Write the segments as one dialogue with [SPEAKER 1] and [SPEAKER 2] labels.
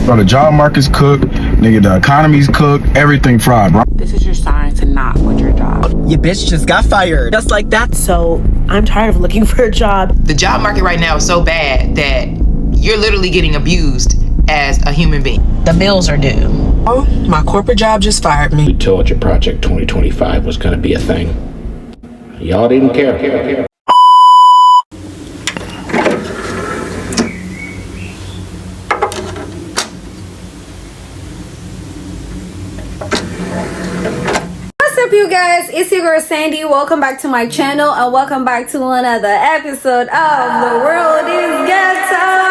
[SPEAKER 1] Bro, the job market's cooked, nigga, the economy's cooked, everything fried, bro.
[SPEAKER 2] This is your sign to not quit your job.
[SPEAKER 3] Your bitch just got fired. Just like that.
[SPEAKER 4] So I'm tired of looking for a job.
[SPEAKER 5] The job market right now is so bad that you're literally getting abused as a human being.
[SPEAKER 4] The bills are due.
[SPEAKER 2] Oh, my corporate job just fired me.
[SPEAKER 6] We told you Project 2025 was going to be a thing. Y'all didn't care.
[SPEAKER 7] What's up, you guys? It's your girl Sandy. Welcome back to my channel and welcome back to another episode of The World is Ghetto.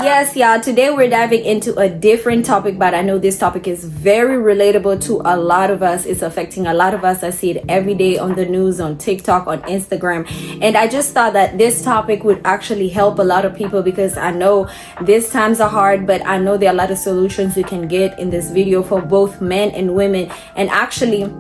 [SPEAKER 7] Yes, y'all, today we're diving into a different topic, but I know this topic is very relatable to a lot of us. It's affecting a lot of us. I see it every day on the news, on TikTok, on Instagram, and I just thought that this topic would actually help a lot of people because I know these times are hard, but I know there are a lot of solutions you can get in this video for both men and women. And actually,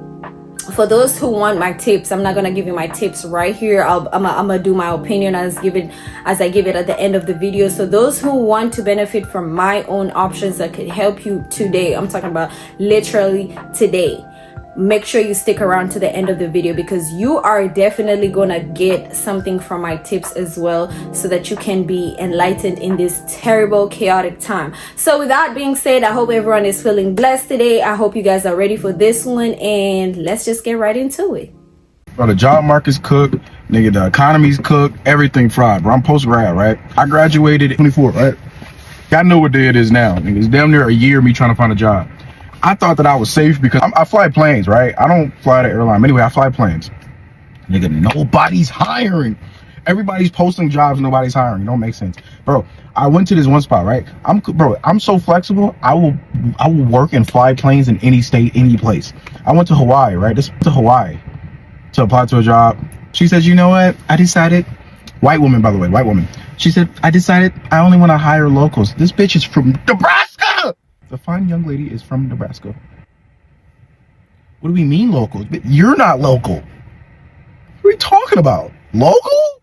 [SPEAKER 7] for those who want my tips, I'm not gonna give you my tips right here. I'm gonna do my opinion as I give it at the end of the video. So those who want to benefit from my own options that could help you today, I'm talking about literally today, make sure you stick around to the end of the video because you are definitely gonna get something from my tips as well, so that you can be enlightened in this terrible, chaotic time. So with that being said, I hope everyone is feeling blessed today. I hope you guys are ready for this one, and let's just get right into it.
[SPEAKER 1] Bro, the job market's cooked, nigga, the economy's cooked, everything fried, bro. I'm post-grad, right? I graduated at 24, right? Y'all know what day it is now, nigga. It's damn near a year of me trying to find a job. I thought that I was safe because I fly planes, right? I don't fly the airline. Anyway, I fly planes. Nigga, nobody's hiring. Everybody's posting jobs, nobody's hiring. It don't make sense. Bro, I went to this one spot, right? I'm so flexible. I will work and fly planes in any state, any place. I went to Hawaii, right? This to Hawaii to apply to a job. She said, you know what? I decided, white woman, by the way, white woman. She said, I decided I only want to hire locals. This bitch is from Nebraska. The fine young lady is from Nebraska. What do we mean locals? But you're not local. What are we talking about? Local?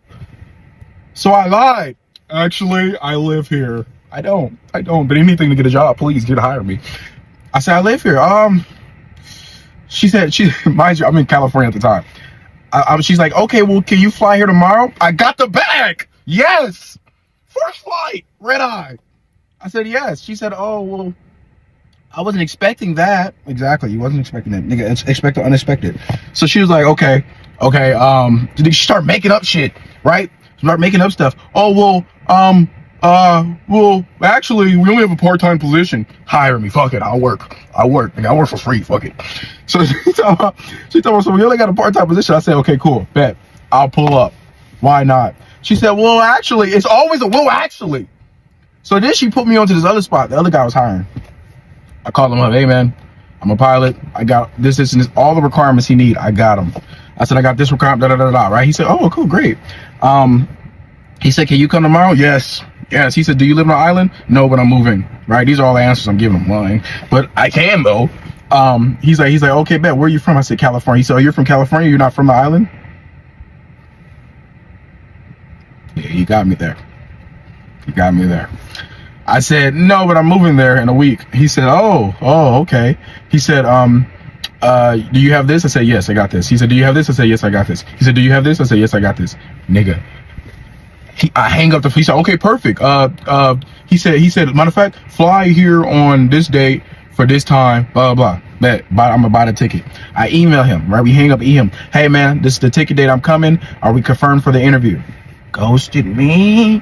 [SPEAKER 1] So I lied. Actually, I live here. I don't. But anything to get a job, please get to hire me. I said, I live here. She said, mind you, I'm in California at the time. She's like, okay, well, can you fly here tomorrow? I got the bag. Yes. First flight, red eye. I said, yes. She said, oh, well, I wasn't expecting that. Exactly, you wasn't expecting that. Nigga, expect the unexpected. So she was like, okay. She start making up shit, right? Start making up stuff. Oh, well, actually, we only have a part-time position. Hire me, fuck it, I'll work. Nigga, I work for free, fuck it. So she told me, so we only got a part-time position. I said, okay, cool, bet. I'll pull up. Why not? She said, well, actually, it's always a well, actually. So then she put me onto this other spot. The other guy was hiring. I called him up, hey man, I'm a pilot. I got this, and this, all the requirements he need. I got them. I said, I got this requirement, right? He said, oh, cool, great. He said, can you come tomorrow? Yes. He said, do you live on an island? No, but I'm moving, right? These are all the answers I'm giving him. Well, but I can though. He's like, okay, bet, where are you from? I said, California. He said, oh, you're from California? You're not from the island? Yeah, he got me there. I said, no, but I'm moving there in a week. He said, oh, okay. He said, do you have this? I said, yes, I got this. He said, do you have this? I said, yes, I got this. He said, do you have this? I said, yes, I got this. Nigga. I hang up the, he said, okay, perfect. He said, matter of fact, fly here on this date for this time, blah, blah, blah. I'm gonna buy the ticket. I email him, right? We hang up, him. Hey man, this is the ticket date I'm coming. Are we confirmed for the interview? Ghosted me.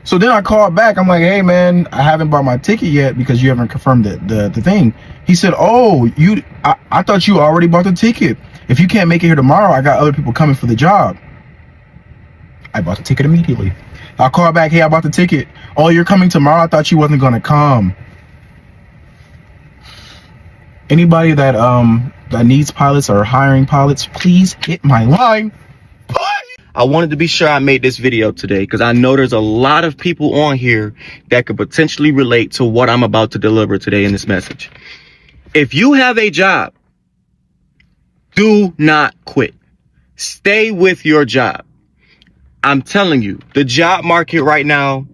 [SPEAKER 1] So then I called back. I'm like, hey man, I haven't bought my ticket yet because you haven't confirmed the thing. He said, oh, I thought you already bought the ticket. If you can't make it here tomorrow, I got other people coming for the job. I bought the ticket immediately. I called back, hey, I bought the ticket. Oh, you're coming tomorrow? I thought you wasn't gonna come. Anybody that needs pilots or hiring pilots, please hit my line.
[SPEAKER 3] I wanted to be sure I made this video today because I know there's a lot of people on here that could potentially relate to what I'm about to deliver today in this message. If you have a job, do not quit. Stay with your job. I'm telling you, the job market right now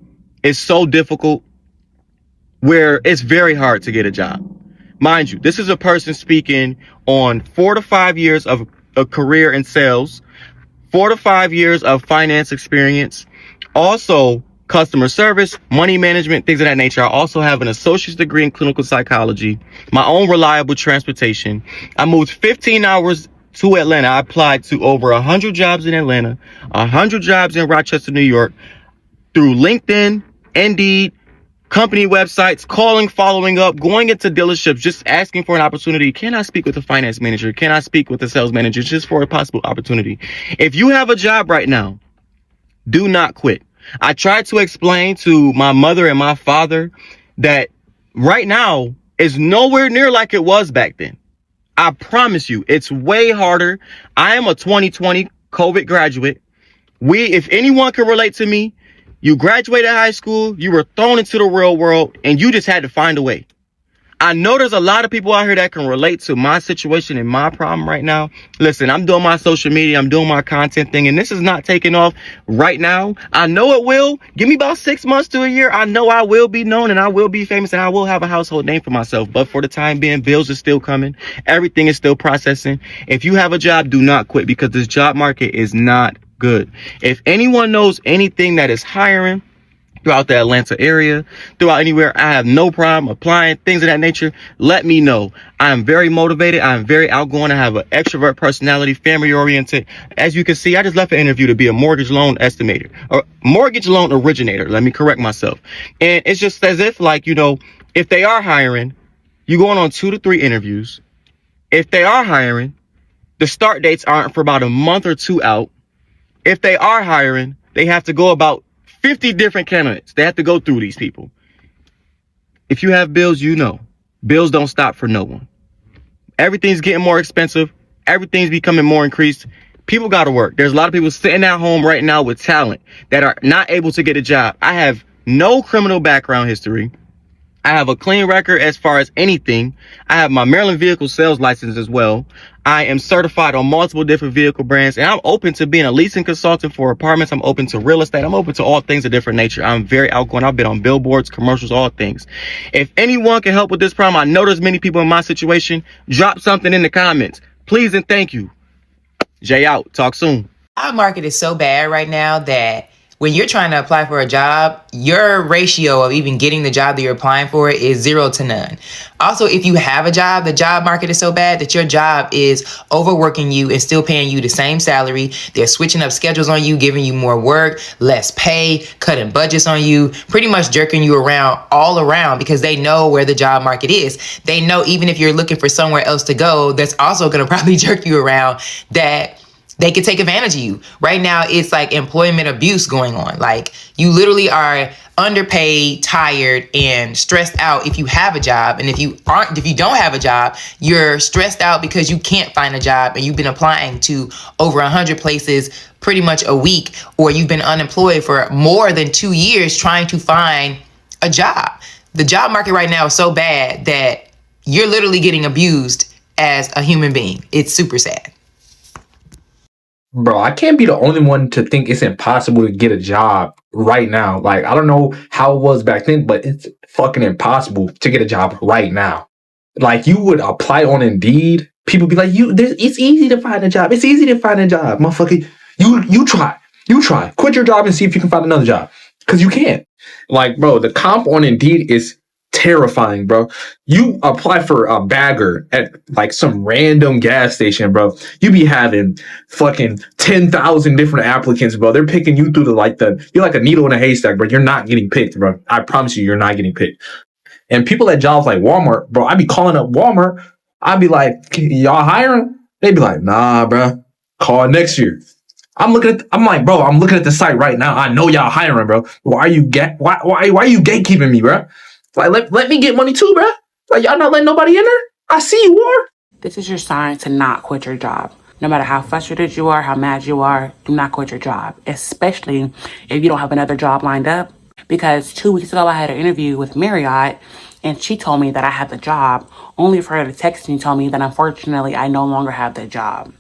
[SPEAKER 3] is so difficult where it's very hard to get a job. Mind you, this is a person speaking on 4 to 5 years of a career in sales, 4 to 5 years of finance experience, also customer service, money management, things of that nature. I also have an associate's degree in clinical psychology, my own reliable transportation. I moved 15 hours to Atlanta. I applied to over 100 jobs in Atlanta, 100 jobs in Rochester, New York, through LinkedIn, Indeed, company websites, calling, following up, going into dealerships, just asking for an opportunity. Can I speak with a finance manager? Can I speak with a sales manager just for a possible opportunity? If you have a job right now, do not quit. I tried to explain to my mother and my father that right now is nowhere near like it was back then. I promise you, it's way harder. I am a 2020 COVID graduate. If anyone can relate to me, you graduated high school, you were thrown into the real world, and you just had to find a way. I know there's a lot of people out here that can relate to my situation and my problem right now. Listen, I'm doing my social media, I'm doing my content thing, and this is not taking off right now. I know it will. Give me about 6 months to a year. I know I will be known and I will be famous and I will have a household name for myself. But for the time being, bills are still coming. Everything is still processing. If you have a job, do not quit, because this job market is not good. If anyone knows anything that is hiring throughout the Atlanta area, throughout anywhere, I have no problem applying, things of that nature. Let me know. I am very motivated. I am very outgoing. I have an extrovert personality, family oriented. As you can see, I just left an interview to be a mortgage loan estimator or mortgage loan originator. Let me correct myself. And it's just as if, like, you know, if they are hiring, you're going on 2 to 3 interviews. If they are hiring, the start dates aren't for about a month or 2 out. If they are hiring, they have to go about 50 different candidates. They have to go through these people. If you have bills, you know, bills don't stop for no one. Everything's getting more expensive. Everything's becoming more increased. People got to work. There's a lot of people sitting at home right now with talent that are not able to get a job. I have no criminal background history. I have a clean record as far as anything. I have my Maryland vehicle sales license as well. I am certified on multiple different vehicle brands, and I'm open to being a leasing consultant for apartments. I'm open to real estate. I'm open to all things of different nature. I'm very outgoing. I've been on billboards, commercials, all things. If anyone can help with this problem, I know there's many people in my situation. Drop something in the comments. Please and thank you. Jay out. Talk soon.
[SPEAKER 5] Our market is so bad right now that when you're trying to apply for a job, your ratio of even getting the job that you're applying for is 0 to none. Also, if you have a job, the job market is so bad that your job is overworking you and still paying you the same salary. They're switching up schedules on you, giving you more work, less pay, cutting budgets on you, pretty much jerking you around all around because they know where the job market is. They know even if you're looking for somewhere else to go, that's also going to probably jerk you around, that they could take advantage of you. Right now, it's like employment abuse going on. Like, you literally are underpaid, tired, and stressed out if you have a job. And if you don't have a job, you're stressed out because you can't find a job and you've been applying to over 100 places pretty much a week, or you've been unemployed for more than 2 years trying to find a job. The job market right now is so bad that you're literally getting abused as a human being. It's super sad.
[SPEAKER 8] Bro, I can't be the only one to think it's impossible to get a job right now. Like, I don't know how it was back then, but it's fucking impossible to get a job right now. Like, you would apply on Indeed. People be like, it's easy to find a job. It's easy to find a job. Motherfucker, you try. You try. Quit your job and see if you can find another job. Because you can't. Like, bro, the comp on Indeed is terrifying, bro. You apply for a bagger at like some random gas station, bro. You be having fucking 10,000 different applicants, bro. They're picking you through you're like a needle in a haystack, bro. You're not getting picked, bro. I promise you're not getting picked. And people at jobs like Walmart, bro, I be calling up Walmart. I be like, y'all hiring? They be like, nah, bro. Call next year. I'm looking at the site right now. I know y'all hiring, bro. Why are you gatekeeping me, bro? Like, let me get money too, bro. Like, y'all not letting nobody in there? I see you are.
[SPEAKER 2] This is your sign to not quit your job. No matter how frustrated you are, how mad you are, do not quit your job, especially if you don't have another job lined up. Because 2 weeks ago, I had an interview with Marriott, and she told me that I had the job, only for her to text me and tell me that unfortunately I no longer have the job.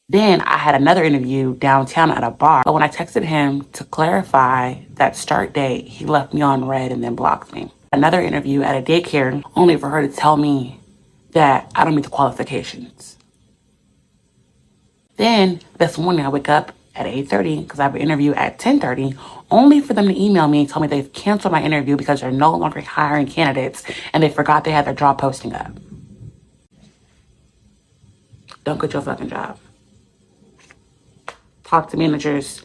[SPEAKER 2] Then I had another interview downtown at a bar. But when I texted him to clarify that start date, he left me on red and then blocked me. Another interview at a daycare, only for her to tell me that I don't meet the qualifications. Then this morning I wake up at 8:30 because I have an interview at 10:30, only for them to email me and tell me they've canceled my interview because they're no longer hiring candidates and they forgot they had their job posting up. Don't quit your fucking job. Talk to managers,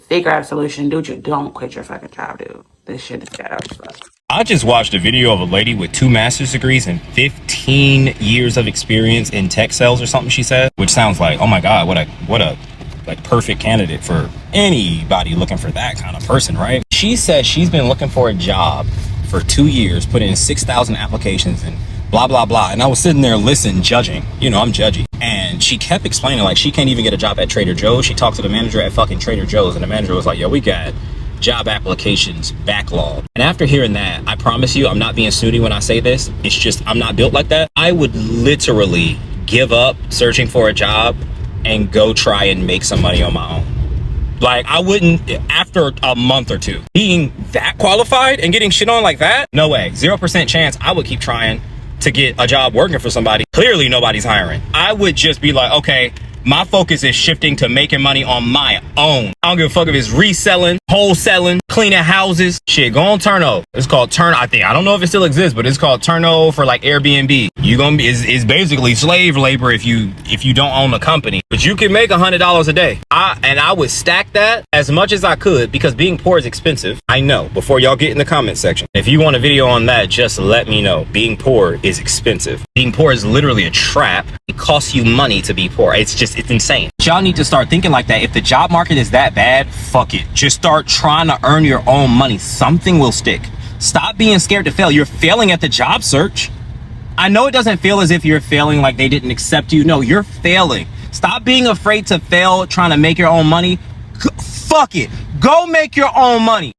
[SPEAKER 2] figure out a solution. Dude, don't quit your fucking job, dude. This shit is ghetto as fuck.
[SPEAKER 9] I just watched a video of a lady with 2 master's degrees and 15 years of experience in tech sales or something, she said, which sounds like, oh my God, what a like perfect candidate for anybody looking for that kind of person, right? She said she's been looking for a job for 2 years, put in 6,000 applications and blah, blah, blah. And I was sitting there listening, judging, you know, I'm judgy. And she kept explaining like she can't even get a job at Trader Joe's. She talked to the manager at fucking Trader Joe's and the manager was like, yo, we got job applications backlog. And after hearing that, I promise you, I'm not being snooty when I say this. It's just, I'm not built like that. I would literally give up searching for a job and go try and make some money on my own. Like, I wouldn't, after a month or two, being that qualified and getting shit on like that, no way. 0% chance I would keep trying to get a job working for somebody. Clearly nobody's hiring. I would just be like, okay, my focus is shifting to making money on my own. I don't give a fuck if it's reselling, wholesaling, cleaning houses. Shit, go on Turno. It's called Turn. I don't know if it still exists, but it's called Turno for like Airbnb. You gonna be it's basically slave labor if you don't own a company, but you can make $100 a day. I would stack that as much as I could because being poor is expensive. I know. Before y'all get in the comment section, if you want a video on that, just let me know. Being poor is expensive. Being poor is literally a trap. It costs you money to be poor. It's insane. Y'all need to start thinking like that. If the job market is that bad, fuck it. Just start trying to earn your own money. Something will stick. Stop being scared to fail. You're failing at the job search. I know it doesn't feel as if you're failing like they didn't accept you. No, you're failing. Stop being afraid to fail trying to make your own money. Fuck it. Go make your own money.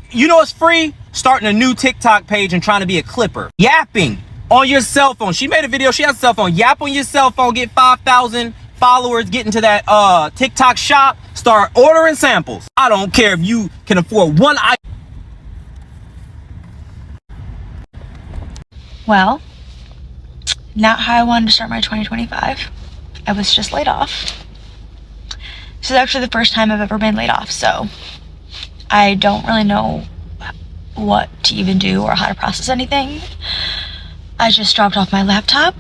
[SPEAKER 9] You know it's free? Starting a new TikTok page and trying to be a clipper. Yapping on your cell phone. She made a video. She has a cell phone. Yap on your cell phone. Get 5,000 followers. Get into that TikTok shop. Start ordering samples. I don't care if you can afford one item.
[SPEAKER 10] Well, not how I wanted to start my 2025. I was just laid off. This is actually the first time I've ever been laid off, so I don't really know what to even do or how to process anything. I just dropped off my laptop.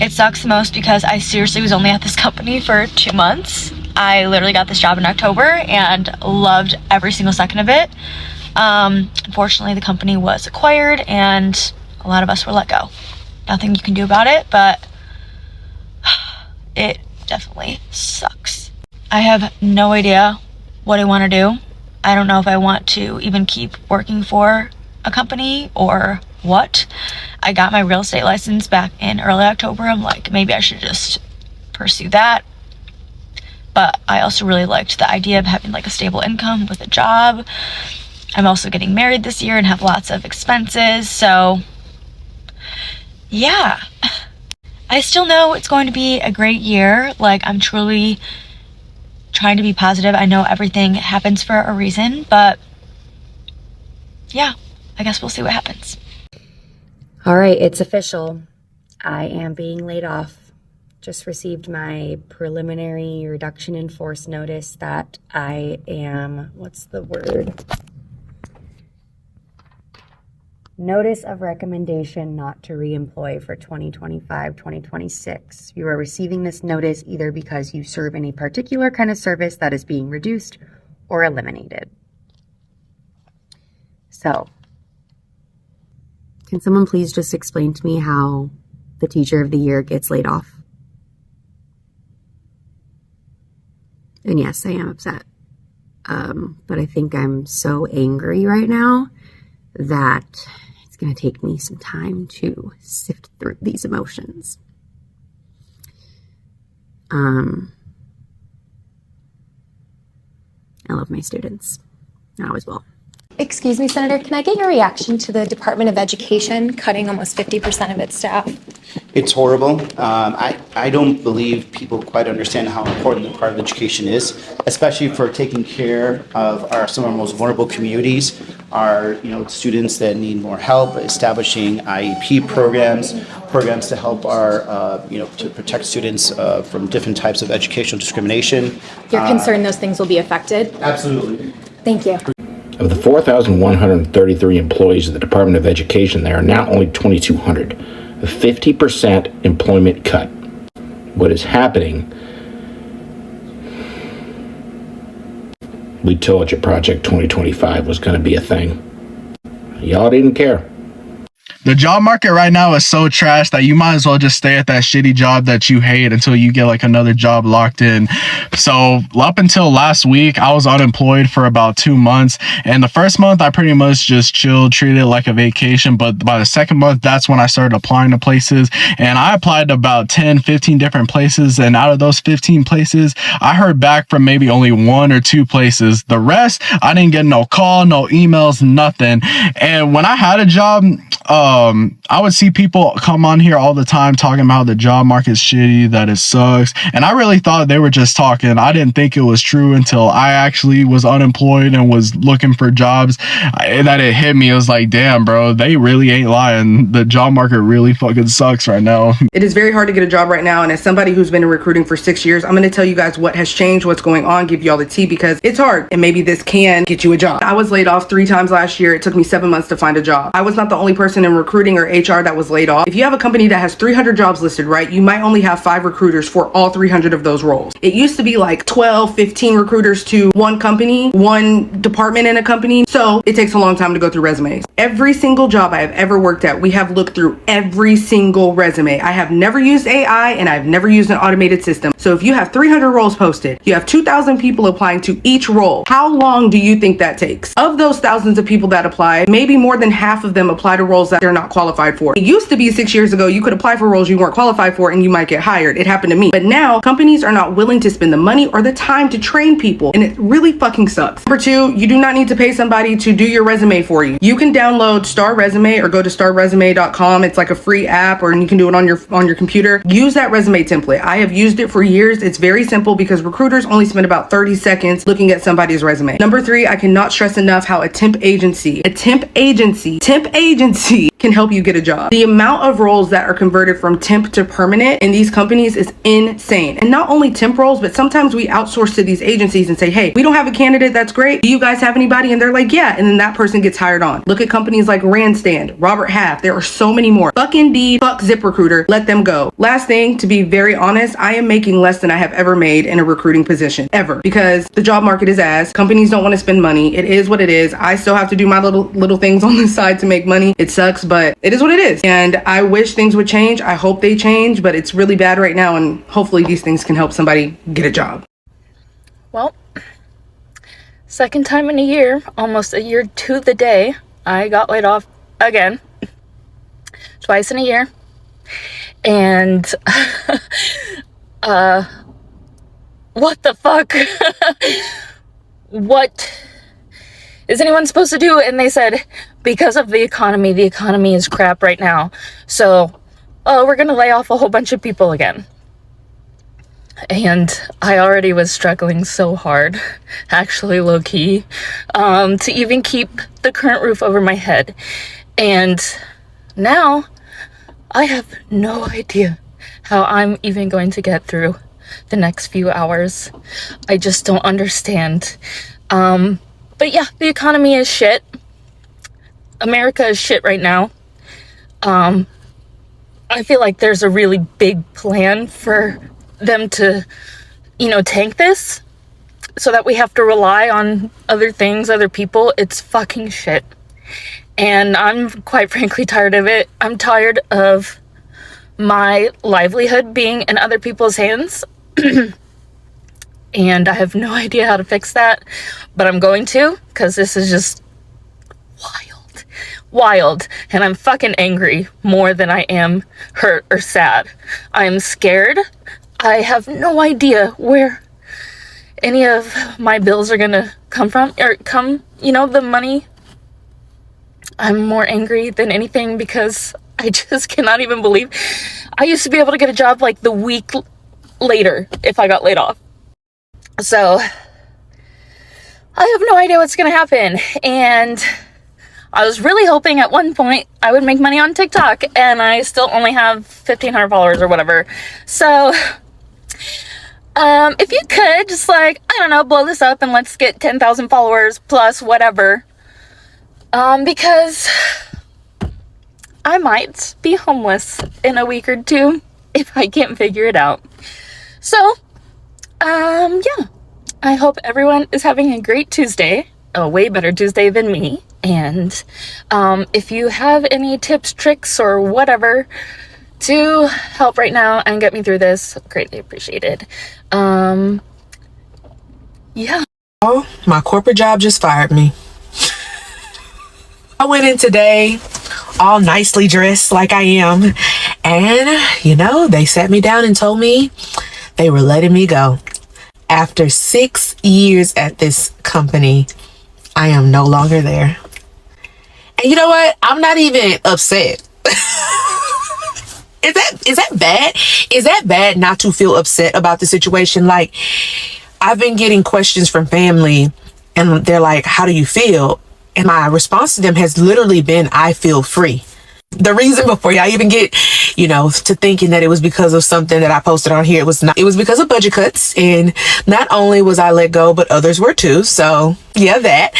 [SPEAKER 10] It sucks the most because I seriously was only at this company for 2 months. I literally got this job in October and loved every single second of it. Unfortunately, the company was acquired and a lot of us were let go. Nothing you can do about it, but it definitely sucks. I have no idea what I want to do. I don't know if I want to even keep working for a company or what. I got my real estate license back in early October. I'm like, maybe I should just pursue that. But I also really liked the idea of having like a stable income with a job. I'm also getting married this year and have lots of expenses. So yeah, I still know it's going to be a great year. Like, I'm truly trying to be positive. I know everything happens for a reason, but yeah, I guess we'll see what happens.
[SPEAKER 11] All right, it's official. I am being laid off. Just received my preliminary reduction in force notice that I am, what's the word? Notice of recommendation not to reemploy for 2025-2026. You are receiving this notice either because you serve in a particular kind of service that is being reduced or eliminated. So, can someone please just explain to me how the teacher of the year gets laid off? And yes, I am upset. But I think I'm so angry right now that it's going to take me some time to sift through these emotions. I love my students. I always will.
[SPEAKER 12] Excuse me, Senator, can I get your reaction to the Department of Education cutting almost 50% of its staff?
[SPEAKER 13] It's horrible. I don't believe people quite understand how important the Department of Education is, especially for taking care of some of our most vulnerable communities, our students that need more help, establishing IEP programs to help our to protect students from different types of educational discrimination.
[SPEAKER 12] You're concerned those things will be affected?
[SPEAKER 13] Absolutely.
[SPEAKER 12] Thank you.
[SPEAKER 6] Of the 4,133 employees of the Department of Education, there are now only 2,200. A 50% employment cut. What is happening? We told you Project 2025 was going to be a thing. Y'all didn't care.
[SPEAKER 1] The job market right now is so trash that you might as well just stay at that shitty job that you hate until you get like another job locked in. So up until last week, I was unemployed for about 2 months. And the first month, I pretty much just chilled, treated it like a vacation. But by the second month, that's when I started applying to places. And I applied to about 10, 15 different places. And out of those 15 places, I heard back from maybe only 1 or 2 places. The rest, I didn't get no call, no emails, nothing. And when I had a job, I would see people come on here all the time talking about how the job market's shitty, that it sucks. And I really thought they were just talking. I didn't think it was true until I actually was unemployed and was looking for jobs. And that it hit me. It was like, damn, bro, they really ain't lying. The job market really fucking sucks right now.
[SPEAKER 14] It is very hard to get a job right now. And as somebody who's been in recruiting for 6 years, I'm going to tell you guys what has changed, what's going on, give you all the tea because it's hard. And maybe this can get you a job. I was laid off 3 times last year. It took me 7 months to find a job. I was not the only person in recruiting or HR that was laid off. If you have a company that has 300 jobs listed, right, you might only have 5 recruiters for all 300 of those roles. It used to be like 12, 15 recruiters to one company, one department in a company. So it takes a long time to go through resumes. Every single job I have ever worked at, we have looked through every single resume. I have never used AI and I've never used an automated system. So if you have 300 roles posted, you have 2,000 people applying to each role. How long do you think that takes? Of those thousands of people that apply, maybe more than half of them apply to roles that they're not qualified for. It used to be 6 years ago, you could apply for roles you weren't qualified for and you might get hired. It happened to me. But now companies are not willing to spend the money or the time to train people. And it really fucking sucks. Number 2, you do not need to pay somebody to do your resume for you. You can download Star Resume or go to starresume.com. It's like a free app or you can do it on your computer. Use that resume template. I have used it for years. It's very simple because recruiters only spend about 30 seconds looking at somebody's resume. Number 3, I cannot stress enough how a temp agency can help you get a job. The amount of roles that are converted from temp to permanent in these companies is insane. And not only temp roles, but sometimes we outsource to these agencies and say, hey, we don't have a candidate that's great. Do you guys have anybody? And they're like, yeah. And then that person gets hired on. Look at companies like Randstand, Robert Half. There are so many more. Fuck Indeed, fuck ZipRecruiter. Let them go. Last thing, to be very honest, I am making less than I have ever made in a recruiting position, ever. Because the job market is ass. Companies don't want to spend money. It is what it is. I still have to do my little things on the side to make money. It sucks, but it is what it is. And I wish things would change. I hope they change, but it's really bad right now. And hopefully these things can help somebody get a job.
[SPEAKER 10] Well, second time in a year, almost a year to the day, I got laid off again. Twice in a year. And, what the fuck? What is anyone supposed to do? And they said, because of the economy is crap right now. So, we're gonna lay off a whole bunch of people again. And I already was struggling so hard, actually low-key, to even keep the current roof over my head. And now I have no idea how I'm even going to get through the next few hours. I just don't understand. But yeah, the economy is shit. America is shit right now. I feel like there's a really big plan for them to, tank this so that we have to rely on other things, other people. It's fucking shit. And I'm quite frankly tired of it. I'm tired of my livelihood being in other people's hands. And I have no idea how to fix that, but I'm going to, because this is just wild. And I'm fucking angry more than I am hurt or sad. I'm scared. I have no idea where any of my bills are gonna come from, or the money I'm more angry than anything because I just cannot even believe I used to be able to get a job like the week later if I got laid off. So I have no idea what's going to happen. And I was really hoping at one point I would make money on TikTok, and I still only have 1,500 followers or whatever. So if you could just like, I don't know, blow this up and let's get 10,000 followers plus whatever. Because I might be homeless in a week or two if I can't figure it out. So, yeah, I hope everyone is having a great Tuesday, a way better Tuesday than me. And if you have any tips, tricks, or whatever to help right now and get me through this, greatly appreciated. Yeah.
[SPEAKER 15] Oh, my corporate job just fired me. I went in today all nicely dressed like I am, and you know, they sat me down and told me they were letting me go. After 6 years at this company, I am no longer there. And you know what? I'm not even upset. Is that bad? Is that bad not to feel upset about the situation? Like, I've been getting questions from family and they're like, how do you feel? And my response to them has literally been, I feel free. The reason, before y'all even get, to thinking that it was because of something that I posted on here, it was not. It was because of budget cuts. And not only was I let go, but others were too. So yeah, that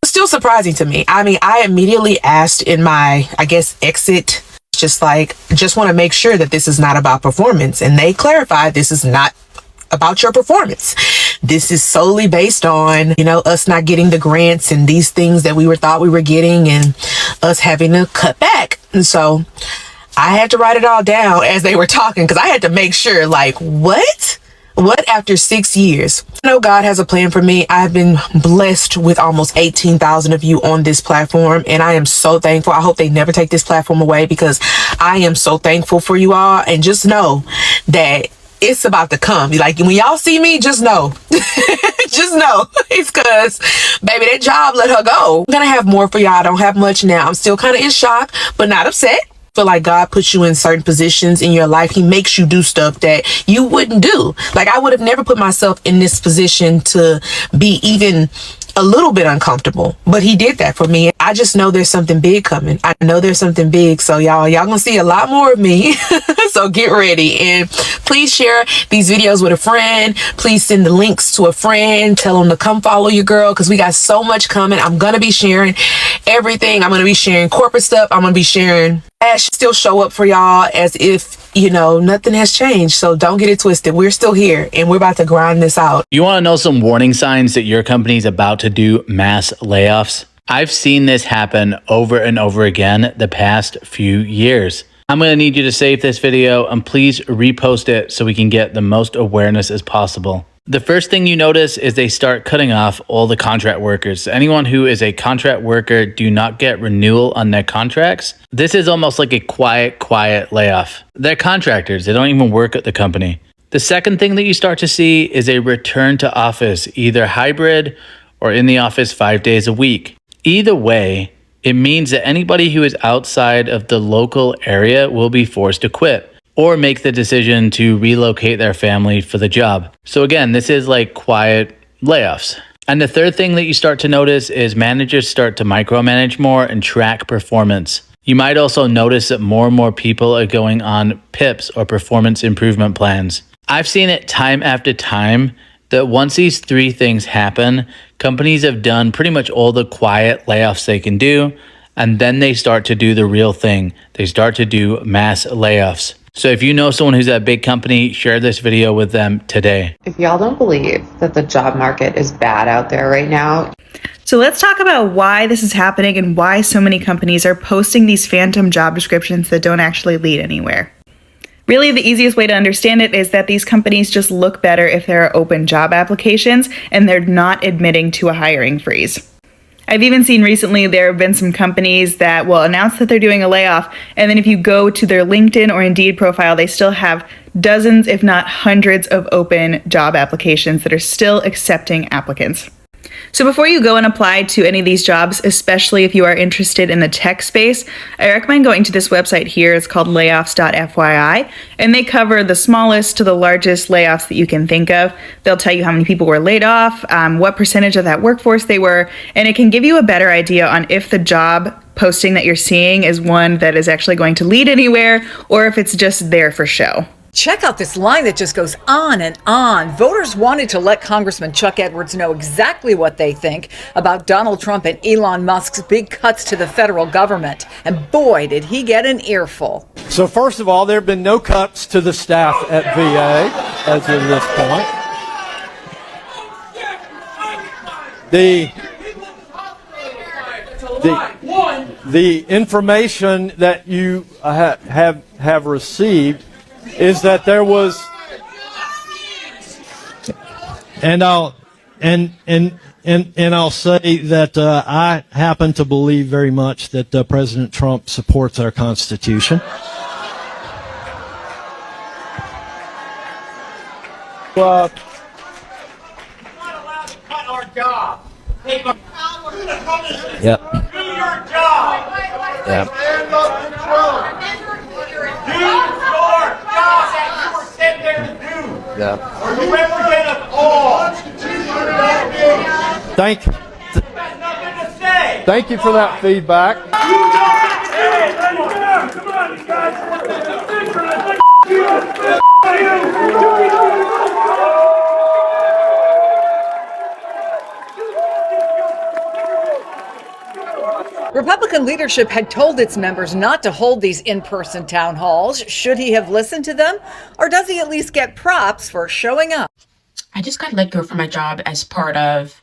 [SPEAKER 15] was still surprising to me. I mean, I immediately asked in my, exit, just want to make sure that this is not about performance. And they clarified, this is not about your performance. This is solely based on, us not getting the grants and these things that we thought we were getting, and us having to cut back. And so I had to write it all down as they were talking, because I had to make sure, what after 6 years? I know God has a plan for me. I've been blessed with almost 18,000 of you on this platform, and I am so thankful. I hope they never take this platform away, because I am so thankful for you all. And just know that it's about to come. Like, when y'all see me, just know. Just know. It's because, baby, that job let her go. I'm gonna have more for y'all. I don't have much now. I'm still kind of in shock, but not upset. Feel like God puts you in certain positions in your life. He makes you do stuff that you wouldn't do. Like, I would have never put myself in this position to be even a little bit uncomfortable, but he did that for me. I just know there's something big coming. I know there's something big. So y'all gonna see a lot more of me. So get ready, and please share these videos with a friend. Please send the links to a friend. Tell them to come follow your girl, because we got so much coming. I'm gonna be sharing everything. I'm gonna be sharing corporate stuff. I'm gonna be sharing. I still show up for y'all as if, nothing has changed. So don't get it twisted. We're still here, and we're about to grind this out.
[SPEAKER 16] You want to know some warning signs that your company's about to do mass layoffs? I've seen this happen over and over again the past few years. I'm going to need you to save this video and please repost it so we can get the most awareness as possible. The first thing you notice is they start cutting off all the contract workers. Anyone who is a contract worker do not get renewal on their contracts. This is almost like a quiet layoff. They're contractors. They don't even work at the company. The second thing that you start to see is a return to office, either hybrid or in the office 5 days a week. Either way, it means that anybody who is outside of the local area will be forced to quit or make the decision to relocate their family for the job. So again, this is like quiet layoffs. And the third thing that you start to notice is managers start to micromanage more and track performance. You might also notice that more and more people are going on PIPs or performance improvement plans. I've seen it time after time that once these three things happen, companies have done pretty much all the quiet layoffs they can do, and then they start to do the real thing. They start to do mass layoffs. So if you know someone who's at a big company, share this video with them today.
[SPEAKER 11] If y'all don't believe that the job market is bad out there right now.
[SPEAKER 17] So let's talk about why this is happening and why so many companies are posting these phantom job descriptions that don't actually lead anywhere. Really, the easiest way to understand it is that these companies just look better if there are open job applications and they're not admitting to a hiring freeze. I've even seen recently there have been some companies that will announce that they're doing a layoff, and then if you go to their LinkedIn or Indeed profile, they still have dozens, if not hundreds, of open job applications that are still accepting applicants. So before you go and apply to any of these jobs, especially if you are interested in the tech space, I recommend going to this website here. It's called layoffs.fyi, and they cover the smallest to the largest layoffs that you can think of. They'll tell you how many people were laid off, what percentage of that workforce they were, and it can give you a better idea on if the job posting that you're seeing is one that is actually going to lead anywhere or if it's just there for show.
[SPEAKER 18] Check out this line that just goes on and on. Voters wanted to let Congressman Chuck Edwards know exactly what they think about Donald Trump and Elon Musk's big cuts to the federal government. And boy, did he get an earful.
[SPEAKER 19] So first of all, there have been no cuts to the staff at VA as of this point. The information that you have received is that there was, and I'll say that I happen to believe very much that President Trump supports our Constitution. Yep.
[SPEAKER 20] Do your job.
[SPEAKER 19] Yep.
[SPEAKER 20] Do your job that you were sent there to do.
[SPEAKER 19] Yep.
[SPEAKER 20] Or you represent us all.
[SPEAKER 19] Thank you for that feedback.
[SPEAKER 18] Republican leadership had told its members not to hold these in-person town halls. Should he have listened to them? Or does he at least get props for showing up?
[SPEAKER 2] I just got let go from my job as part of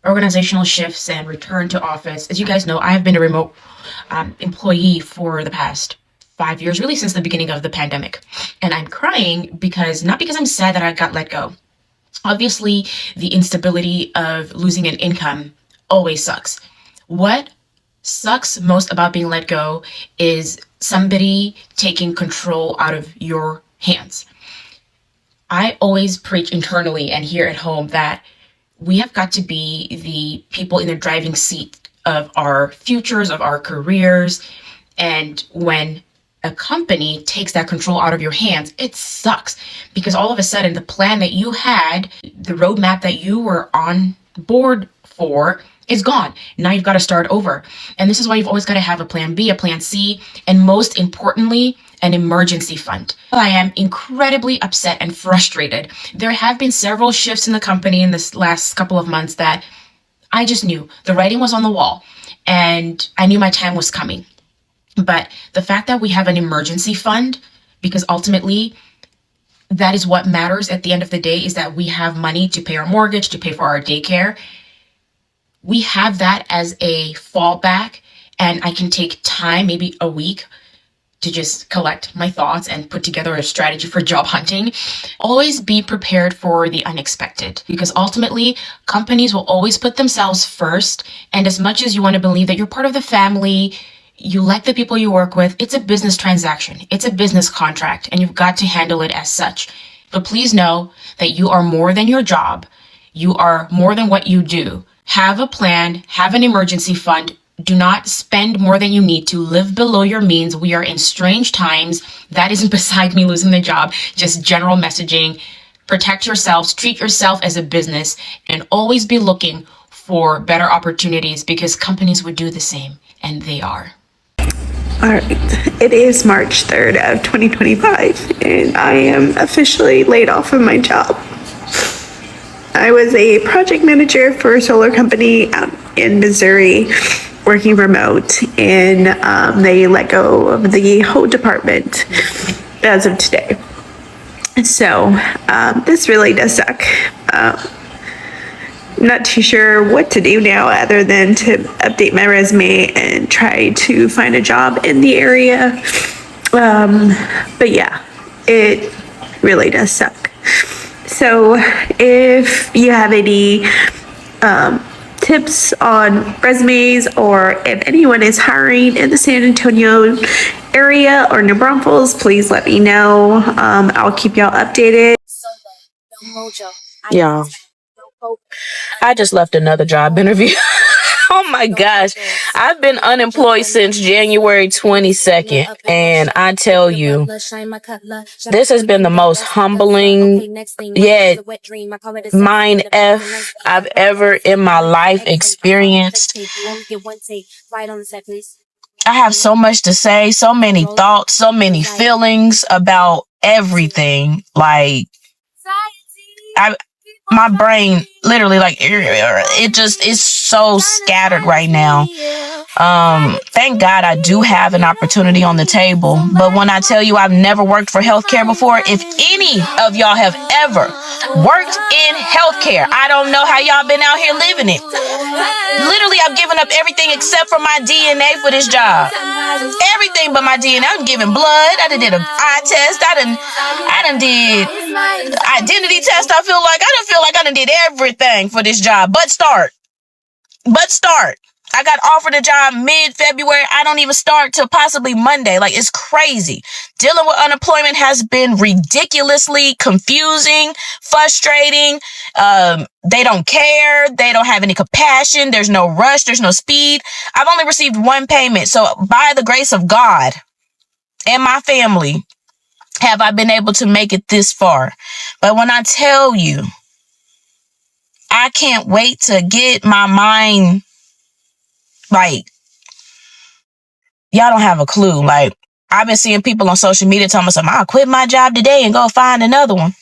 [SPEAKER 2] organizational shifts and return to office. As you guys know, I've been a remote employee for the past 5 years, really since the beginning of the pandemic. And I'm crying because, not because I'm sad that I got let go. Obviously, the instability of losing an income always sucks. What sucks most about being let go is somebody taking control out of your hands. I always preach internally and here at home that we have got to be the people in the driving seat of our futures, of our careers. And when a company takes that control out of your hands, it sucks because all of a sudden the plan that you had, the roadmap that you were on board for, is gone. Now you've got to start over. And this is why you've always got to have a plan B, a plan C, and most importantly, an emergency fund. I am incredibly upset and frustrated. There have been several shifts in the company in this last couple of months that I just knew the writing was on the wall and I knew my time was coming. But the fact that we have an emergency fund, because ultimately that is what matters at the end of the day, is that we have money to pay our mortgage, to pay for our daycare. We have that as a fallback, and I can take time, maybe a week, to just collect my thoughts and put together a strategy for job hunting. Always be prepared for the unexpected, because ultimately companies will always put themselves first. And as much as you want to believe that you're part of the family, you like the people you work with, it's a business transaction. It's a business contract, and you've got to handle it as such. But please know that you are more than your job. You are more than what you do. Have a plan, have an emergency fund. Do not spend more than you need to. Live below your means. We are in strange times. That isn't beside me losing the job, just general messaging. Protect yourselves, treat yourself as a business, and always be looking for better opportunities, because companies would do the same, and they are.
[SPEAKER 21] All right, it is March 3rd of 2025, and I am officially laid off of my job. I was a project manager for a solar company out in Missouri, working remote, and they let go of the whole department as of today. So this really does suck. I'm not too sure what to do now other than to update my resume and try to find a job in the area. But yeah, it really does suck. So if you have any tips on resumes, or if anyone is hiring in the San Antonio area or New Braunfels, please let me know. I'll keep y'all updated.
[SPEAKER 22] Yeah,
[SPEAKER 4] I just left another job interview. Oh my gosh. I've been unemployed since January 22nd. And I tell you, this has been the most humbling, yet mind F I've ever in my life experienced. I have so much to say, so many thoughts, so many feelings about everything. Like, my brain literally, like, it just is so scattered right now. Thank God I do have an opportunity on the table. But when I tell you I've never worked for healthcare before, if any of y'all have ever worked in healthcare, I don't know how y'all been out here living it. Literally, I've given up everything except for my DNA for this job. Everything but my DNA. I'm giving blood. I done did an eye test. I done did identity test. I feel like I done did everything for this job. But start. I got offered a job mid-February. I don't even start till possibly Monday. Like, it's crazy. Dealing with unemployment has been ridiculously confusing, frustrating. They don't care. They don't have any compassion. There's no rush. There's no speed. I've only received one payment. So by the grace of God and my family, have I been able to make it this far. But when I tell you, I can't wait to get my mind, like, y'all don't have a clue. Like, I've been seeing people on social media telling me, I'll quit my job today and go find another one.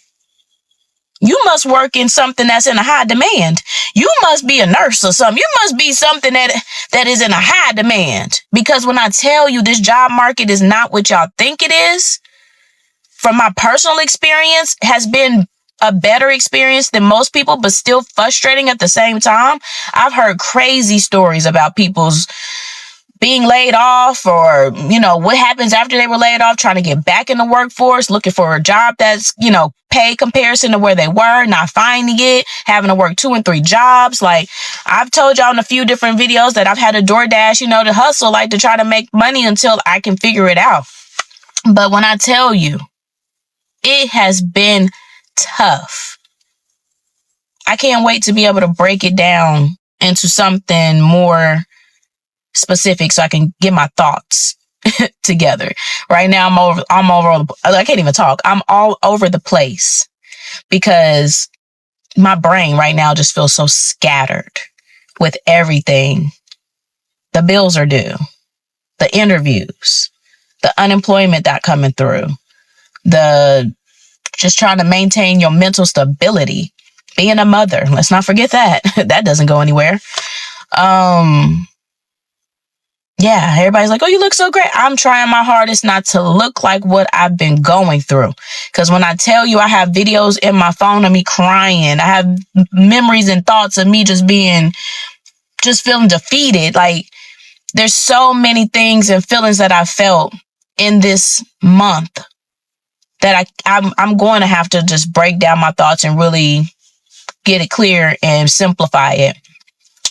[SPEAKER 4] You must work in something that's in a high demand. You must be a nurse or something. You must be something that is in a high demand. Because when I tell you this job market is not what y'all think it is, from my personal experience, has been a better experience than most people, but still frustrating at the same time. I've heard crazy stories about people's being laid off, or, what happens after they were laid off, trying to get back in the workforce, looking for a job that's, pay comparison to where they were, not finding it, having to work 2 and 3 jobs. Like, I've told y'all in a few different videos that I've had a DoorDash, to hustle, like, to try to make money until I can figure it out. But when I tell you, it has been tough. I can't wait to be able to break it down into something more specific so I can get my thoughts together. Right now, I can't even talk. I'm all over the place because my brain right now just feels so scattered with everything. The bills are due, the interviews, the unemployment that coming through, the just trying to maintain your mental stability, being a mother. Let's not forget that. That doesn't go anywhere. Yeah, everybody's like, oh, you look so great. I'm trying my hardest not to look like what I've been going through. Because when I tell you, I have videos in my phone of me crying. I have memories and thoughts of me just feeling defeated. Like, there's so many things and feelings that I felt in this month that I'm going to have to just break down my thoughts and really get it clear and simplify it,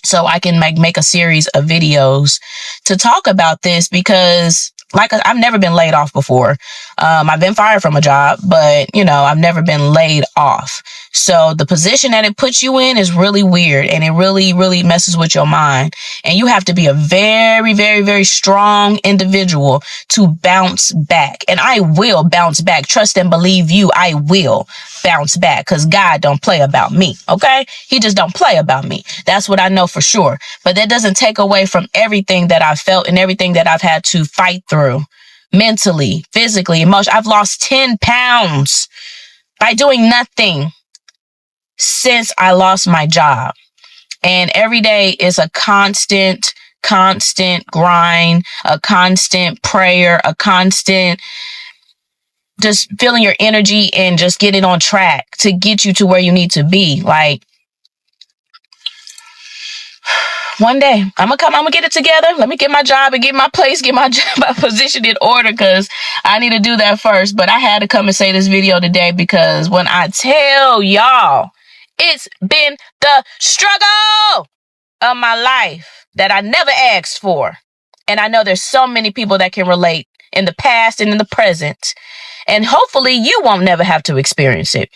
[SPEAKER 4] so I can make a series of videos to talk about this, because I've never been laid off before. I've been fired from a job, but I've never been laid off. So the position that it puts you in is really weird, and it really, really messes with your mind. And you have to be a very, very, very strong individual to bounce back. And I will bounce back. Trust and believe you, I will bounce back, because God don't play about me. Okay? He just don't play about me. That's what I know for sure. But that doesn't take away from everything that I've felt and everything that I've had to fight through mentally, physically, emotionally. I've lost 10 pounds by doing nothing since I lost my job. And every day is a constant grind, a constant prayer, a constant just feeling your energy and just getting on track to get you to where you need to be. Like, one day I'm gonna get it together. Let me get my job and get my place, get my position in order, because I need to do that first. But I had to come and say this video today, because when I tell y'all, it's been the struggle of my life that I never asked for. And I know there's so many people that can relate in the past and in the present. And hopefully you won't never have to experience it.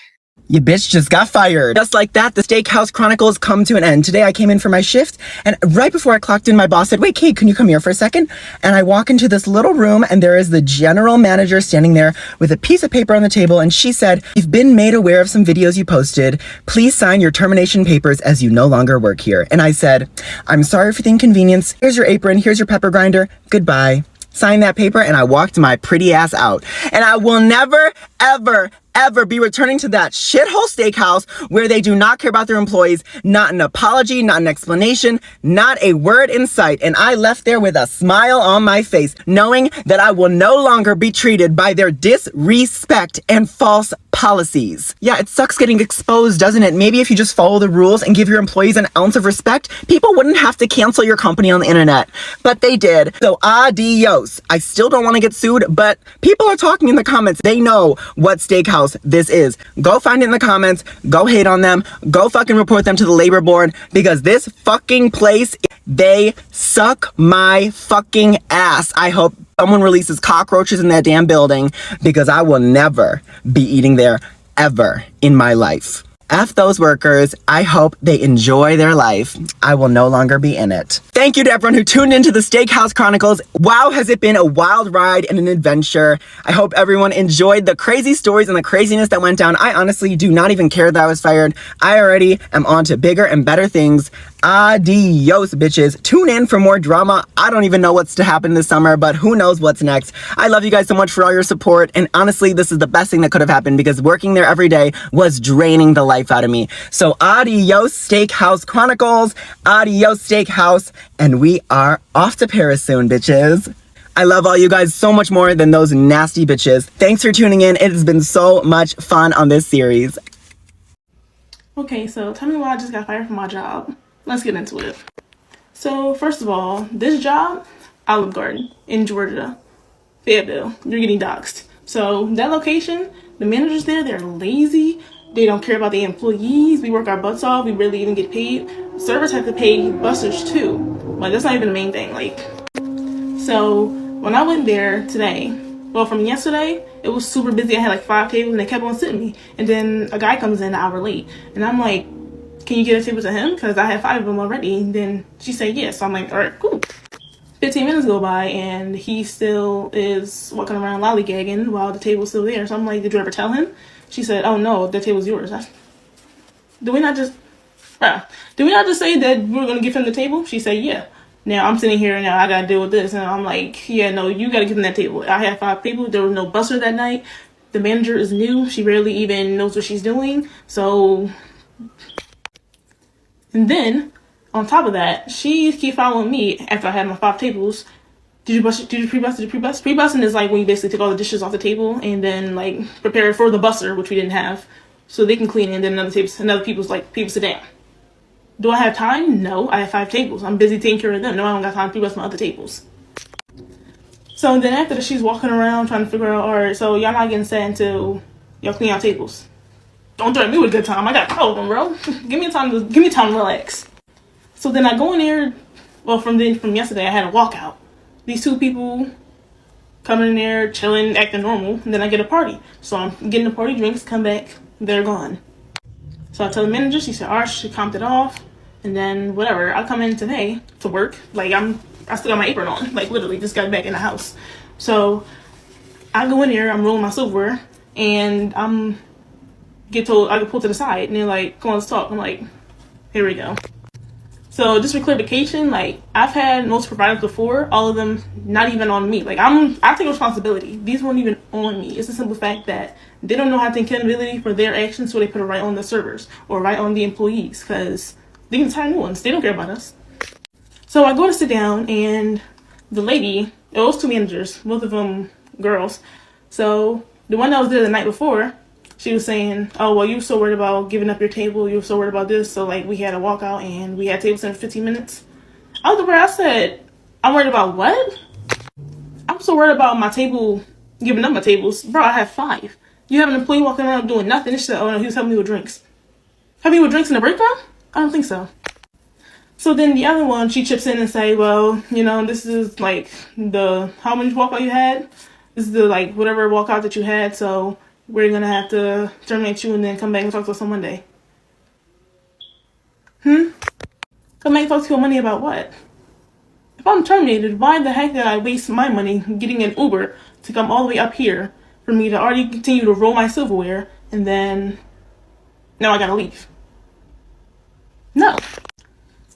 [SPEAKER 7] Your bitch just got fired. Just like that, the Steakhouse Chronicles come to an end. Today I came in for my shift, and right before I clocked in, my boss said, "Wait, Kate, can you come here for a second?" And I walk into this little room, and there is the general manager standing there with a piece of paper on the table, and she said, "You've been made aware of some videos you posted. Please sign your termination papers as you no longer work here." And I said, "I'm sorry for the inconvenience. Here's your apron, here's your pepper grinder. Goodbye." Signed that paper, and I walked my pretty ass out. And I will never, ever be returning to that shithole steakhouse where they do not care about their employees. Not an apology, not an explanation, not a word in sight. And I left there with a smile on my face, knowing that I will no longer be treated by their disrespect and false policies. Yeah, it sucks getting exposed, doesn't it? Maybe if you just follow the rules and give your employees an ounce of respect, people wouldn't have to cancel your company on the internet. But they did. So adios. I still don't want to get sued, but people are talking in the comments. They know what steakhouse this is. Go find it in the comments. Go hate on them. Go fucking report them to the labor board, because this fucking place, they suck my fucking ass. I hope someone releases cockroaches in that damn building, because I will never be eating there ever in my life. F those workers. I hope they enjoy their life. I will no longer be in it. Thank you to everyone who tuned into the Steakhouse Chronicles. Wow, has it been a wild ride and an adventure. I hope everyone enjoyed the crazy stories and the craziness that went down. I honestly do not even care that I was fired. I already am on to bigger and better things. Adios, bitches. Tune in for more drama. I don't even know what's to happen this summer, but who knows what's next. I love you guys so much for all your support, and honestly, this is the best thing that could have happened, because working there every day was draining the life out of me. So adios, Steakhouse Chronicles. Adios, Steakhouse. And we are off to Paris soon, bitches. I love all you guys so much more than those nasty bitches. Thanks for tuning in. It has been so much fun on this series.
[SPEAKER 22] Okay, so tell me why I just got fired from my job. Let's get into it. So first of all, this job, Olive Garden in Georgia, Fayetteville, you're getting doxxed. So that location, the managers there, they're lazy. They don't care about the employees. We work our butts off. We barely even get paid. Servers have to pay bussers too. Like, that's not even the main thing. Like, so when I went there today, well, from yesterday, it was super busy. I had like 5 tables and they kept on sitting me. And then a guy comes in an hour late. And I'm like, "Can you get a table to him? Because I had 5 of them already." And then she said yes. So I'm like, all right, cool. 15 minutes go by and he still is walking around lollygagging while the table's still there. So I'm like, "Did you ever tell him?" She said, "Oh no, the table's yours." Did we not just say that we were going to give him the table? She said, "Yeah." Now I'm sitting here and now I got to deal with this. And I'm like, "Yeah, no, you got to give him that table." I had 5 people. There was no busser that night. The manager is new. She rarely even knows what she's doing. So... And then, on top of that, she keep following me after I had my 5 tables. Did you bust? Did you pre-bust? Did you pre-bust? Pre-busting is like when you basically take all the dishes off the table and then like prepare it for the busser, which we didn't have, so they can clean it. And then another people's like, people sit down. Do I have time? No, I have 5 tables. I'm busy taking care of them. No, I don't got time to pre-bust my other tables. So then after that, she's walking around trying to figure out, all right, so y'all not getting set until y'all clean out tables. Don't threaten me with a good time. I got 12 of them, bro. Give me time to relax. So then I go in there. Well, from yesterday, I had a walkout. These 2 people coming in there, chilling, acting normal, and then I get a party. So I'm getting the party drinks, come back, they're gone. So I tell the manager, she said, all right, she comped it off, and then whatever. I come in today to work, like I still got my apron on, like literally just got back in the house. So I go in there, I'm rolling my silverware, and I get pulled to the side, and they're like, "Come on, let's talk." I'm like, here we go. So just for clarification, like I've had most providers before, all of them not even on me. Like I take responsibility. These weren't even on me. It's the simple fact that they don't know how to take accountability for their actions, so they put it right on the servers or right on the employees, because they can hire new ones. They don't care about us. So I go to sit down, and the lady, it was 2 managers, both of them girls. So the one that was there the night before, she was saying, "Oh, well, you were so worried about giving up your table. You were so worried about this. So, like, we had a walkout and we had tables in 15 minutes. I was where I said, "I'm worried about what? I'm so worried about my table, giving up my tables. Bro, I have 5. You have an employee walking around doing nothing." And she said, "Oh, no, he was helping me with drinks." Helping me with drinks in the break room? I don't think so. So then the other one, she chips in and say, "Well, you know, this is like how many walkout you had? This is the, like, whatever walkout that you had. So we're gonna have to terminate you and then come back and talk to us on Monday. Come back and talk to you on Monday about what? If I'm terminated, why the heck did I waste my money getting an Uber to come all the way up here for me to already continue to roll my silverware and then now I gotta leave? No.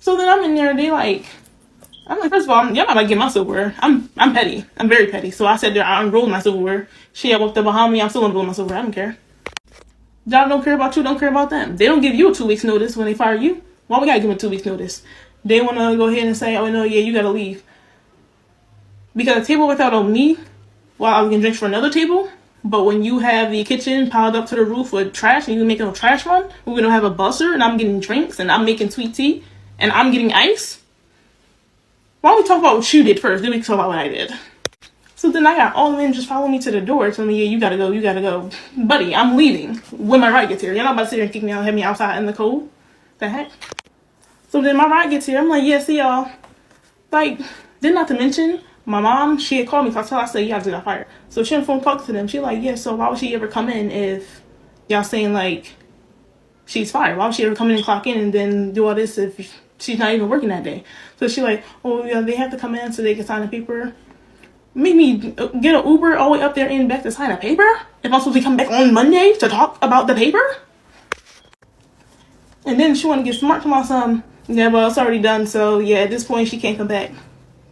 [SPEAKER 22] So then I'm in there, I'm like, first of all, y'all not about to get my silverware. I'm petty. I'm very petty. So I said there, I unrolled my silverware. She had walked up behind me, I'm still unrolling my silverware. I don't care. Job don't care about you, don't care about them. They don't give you a 2 weeks notice when they fire you. Why we gotta give them a 2 weeks notice? They wanna go ahead and say, oh no, yeah, you gotta leave. Because a table without on me, while I was getting drinks for another table, but when you have the kitchen piled up to the roof with trash and you making a trash run, we're gonna have a busser and I'm getting drinks and I'm making sweet tea and I'm getting ice. Why don't we talk about what you did first, then we can talk about what I did. So then I got all the men just follow me to the door, telling me, yeah, you gotta go. Buddy, I'm leaving when my ride gets here. You're not about to sit here and kick me out and have me outside in the cold. The heck? So then my ride gets here, I'm like, yeah, see y'all. Like, then not to mention, my mom, she had called me, so I said, yeah, I just got fired. So she on the phone talking to them. She like, yeah, so why would she ever come in if y'all saying like she's fired? Why would she ever come in and clock in and then do all this if she's not even working that day? So she like, oh yeah, they have to come in so they can sign a paper. Make me get an Uber all the way up there and back to sign a paper? If I'm supposed to come back on Monday to talk about the paper? And then she want to get smart to my son. Yeah, well, it's already done, so yeah, at this point she can't come back.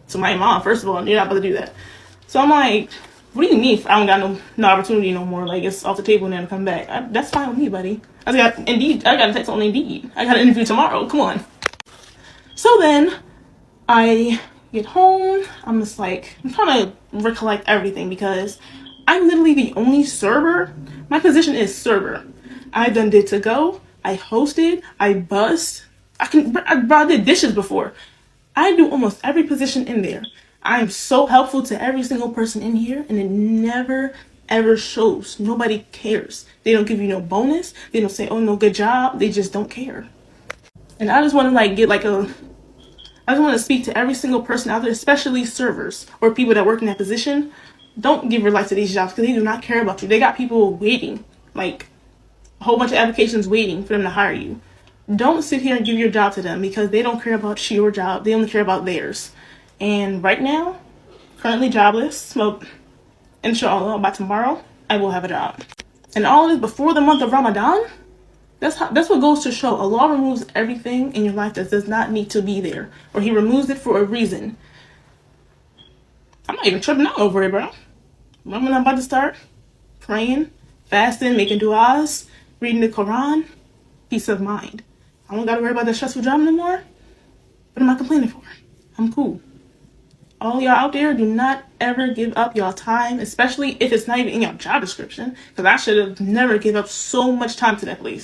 [SPEAKER 22] So my mom, first of all, you're not about to do that. So I'm like, what do you mean? I don't got no opportunity no more. Like, it's off the table and then come back. That's fine with me, buddy. I got a text on Indeed. I got an interview tomorrow. Come on. So then I get home. I'm just like, I'm trying to recollect everything because I'm literally the only server. My position is server. I done did to go. I hosted. I bussed. I did dishes before. I do almost every position in there. I am so helpful to every single person in here, and it never ever shows. Nobody cares. They don't give you no bonus. They don't say, oh no, good job. They just don't care. And I just want to I just want to speak to every single person out there, especially servers or people that work in that position. Don't give your life to these jobs because they do not care about you. They got people waiting, like a whole bunch of applications waiting for them to hire you. Don't sit here and give your job to them because they don't care about your job. They only care about theirs. And right now, currently jobless. Well, inshallah, by tomorrow, I will have a job. And all this before the month of Ramadan. That's what goes to show. Allah removes everything in your life that does not need to be there. Or He removes it for a reason. I'm not even tripping out over it, bro. When I'm about to start praying, fasting, making du'as, reading the Quran, peace of mind. I don't gotta worry about the stressful job no more. What am I complaining for? I'm cool. All y'all out there, do not ever give up y'all time, especially if it's not even in your job description, because I should have never given up so much time to that place.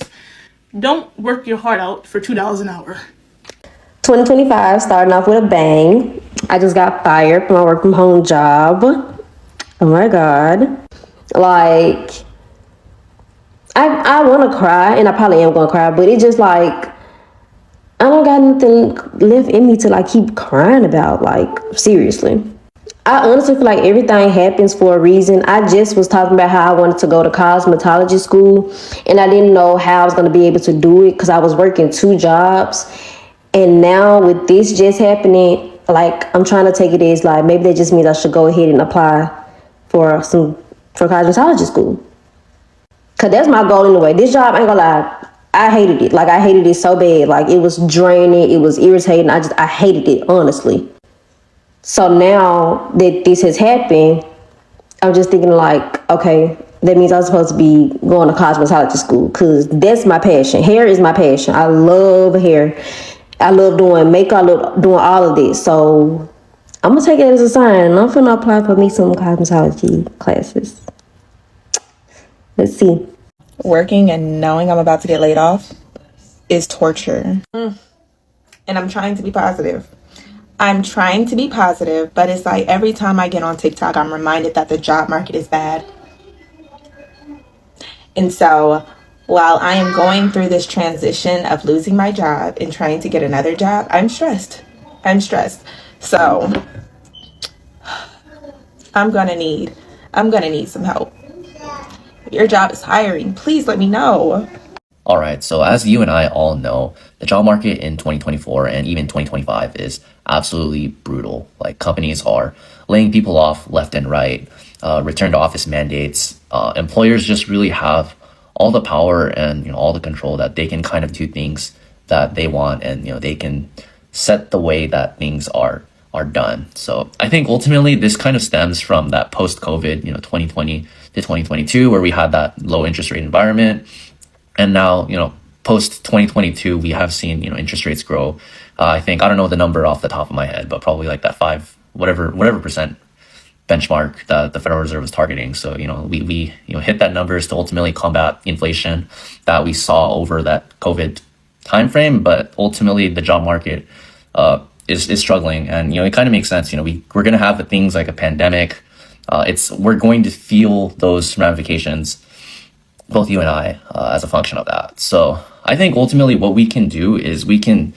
[SPEAKER 22] Don't work your heart out for $2 an hour.
[SPEAKER 3] 2025 starting off with a bang. I just got fired from my work from home job. Oh my God. Like, I want to cry, and I probably am going to cry, but it's just like, I don't got nothing left in me to like keep crying about, like, seriously. I honestly feel like everything happens for a reason. I just was talking about how I wanted to go to cosmetology school, and I didn't know how I was going to be able to do it because I was working 2 jobs. And now with this just happening, like, I'm trying to take it as like, maybe that just means I should go ahead and apply for cosmetology school. Because that's my goal anyway. This job, I ain't gonna lie, I hated it. Like, I hated it so bad. Like, it was draining. It was irritating. I hated it, honestly. So now that this has happened, I'm just thinking like, okay, that means I'm supposed to be going to cosmetology school because that's my passion. Hair is my passion. I love hair. I love doing makeup. I love doing all of this. So I'm going to take it as a sign. I'm going to apply for me some cosmetology classes. Let's see.
[SPEAKER 5] Working and knowing I'm about to get laid off is torture. And I'm trying to be positive. But it's like every time I get on TikTok, I'm reminded that the job market is bad. And so while I am going through this transition of losing my job and trying to get another job, I'm stressed. So I'm gonna need some help. your job is hiring, please let me know.
[SPEAKER 8] All right, so as you and I all know, the job market in 2024 and even 2025 is absolutely brutal. Like, companies are laying people off left and right, return to office mandates. Employers just really have all the power and all the control that they can kind of do things that they want, and they can set the way that things are done. So I think ultimately this kind of stems from that post-COVID, 2020 to 2022, where we had that low interest rate environment. And now, post 2022, we have seen, interest rates grow. I think, I don't know the number off the top of my head, but probably like that whatever percent benchmark that the Federal Reserve was targeting. So, we hit that numbers to ultimately combat inflation that we saw over that COVID timeframe. But ultimately, the job market is struggling, and it kind of makes sense. We're going to have the things like a pandemic. We're going to feel those ramifications, both you and I, as a function of that. So I think ultimately what we can do is we can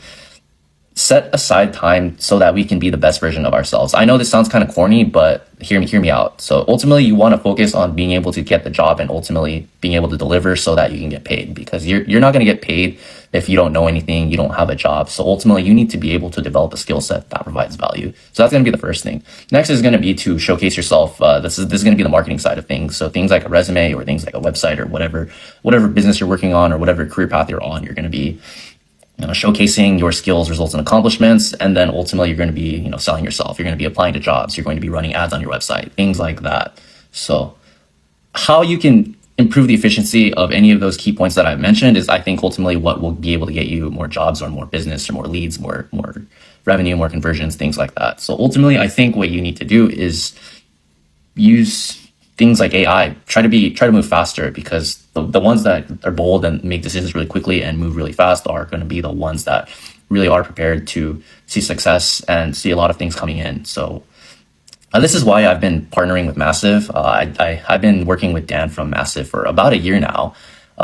[SPEAKER 8] set aside time so that we can be the best version of ourselves. I know this sounds kind of corny, but hear me out. So ultimately you want to focus on being able to get the job and ultimately being able to deliver so that you can get paid, because you're not going to get paid if you don't know anything, you don't have a job. So ultimately you need to be able to develop a skill set that provides value. So that's going to be the first thing. Next is going to be to showcase yourself. This is going to be the marketing side of things. So things like a resume or things like a website or whatever business you're working on or whatever career path you're on, you're going to be showcasing your skills, results, and accomplishments. And then ultimately you're going to be, selling yourself. You're going to be applying to jobs. You're going to be running ads on your website, things like that. So how you can improve the efficiency of any of those key points that I've mentioned is, I think, ultimately what will be able to get you more jobs or more business or more leads, more revenue, more conversions, things like that. So ultimately, I think what you need to do is use things like AI. Try to move faster, because the ones that are bold and make decisions really quickly and move really fast are going to be the ones that really are prepared to see success and see a lot of things coming in. So this is why I've been partnering with Massive. I've been working with Dan from Massive for about a year now,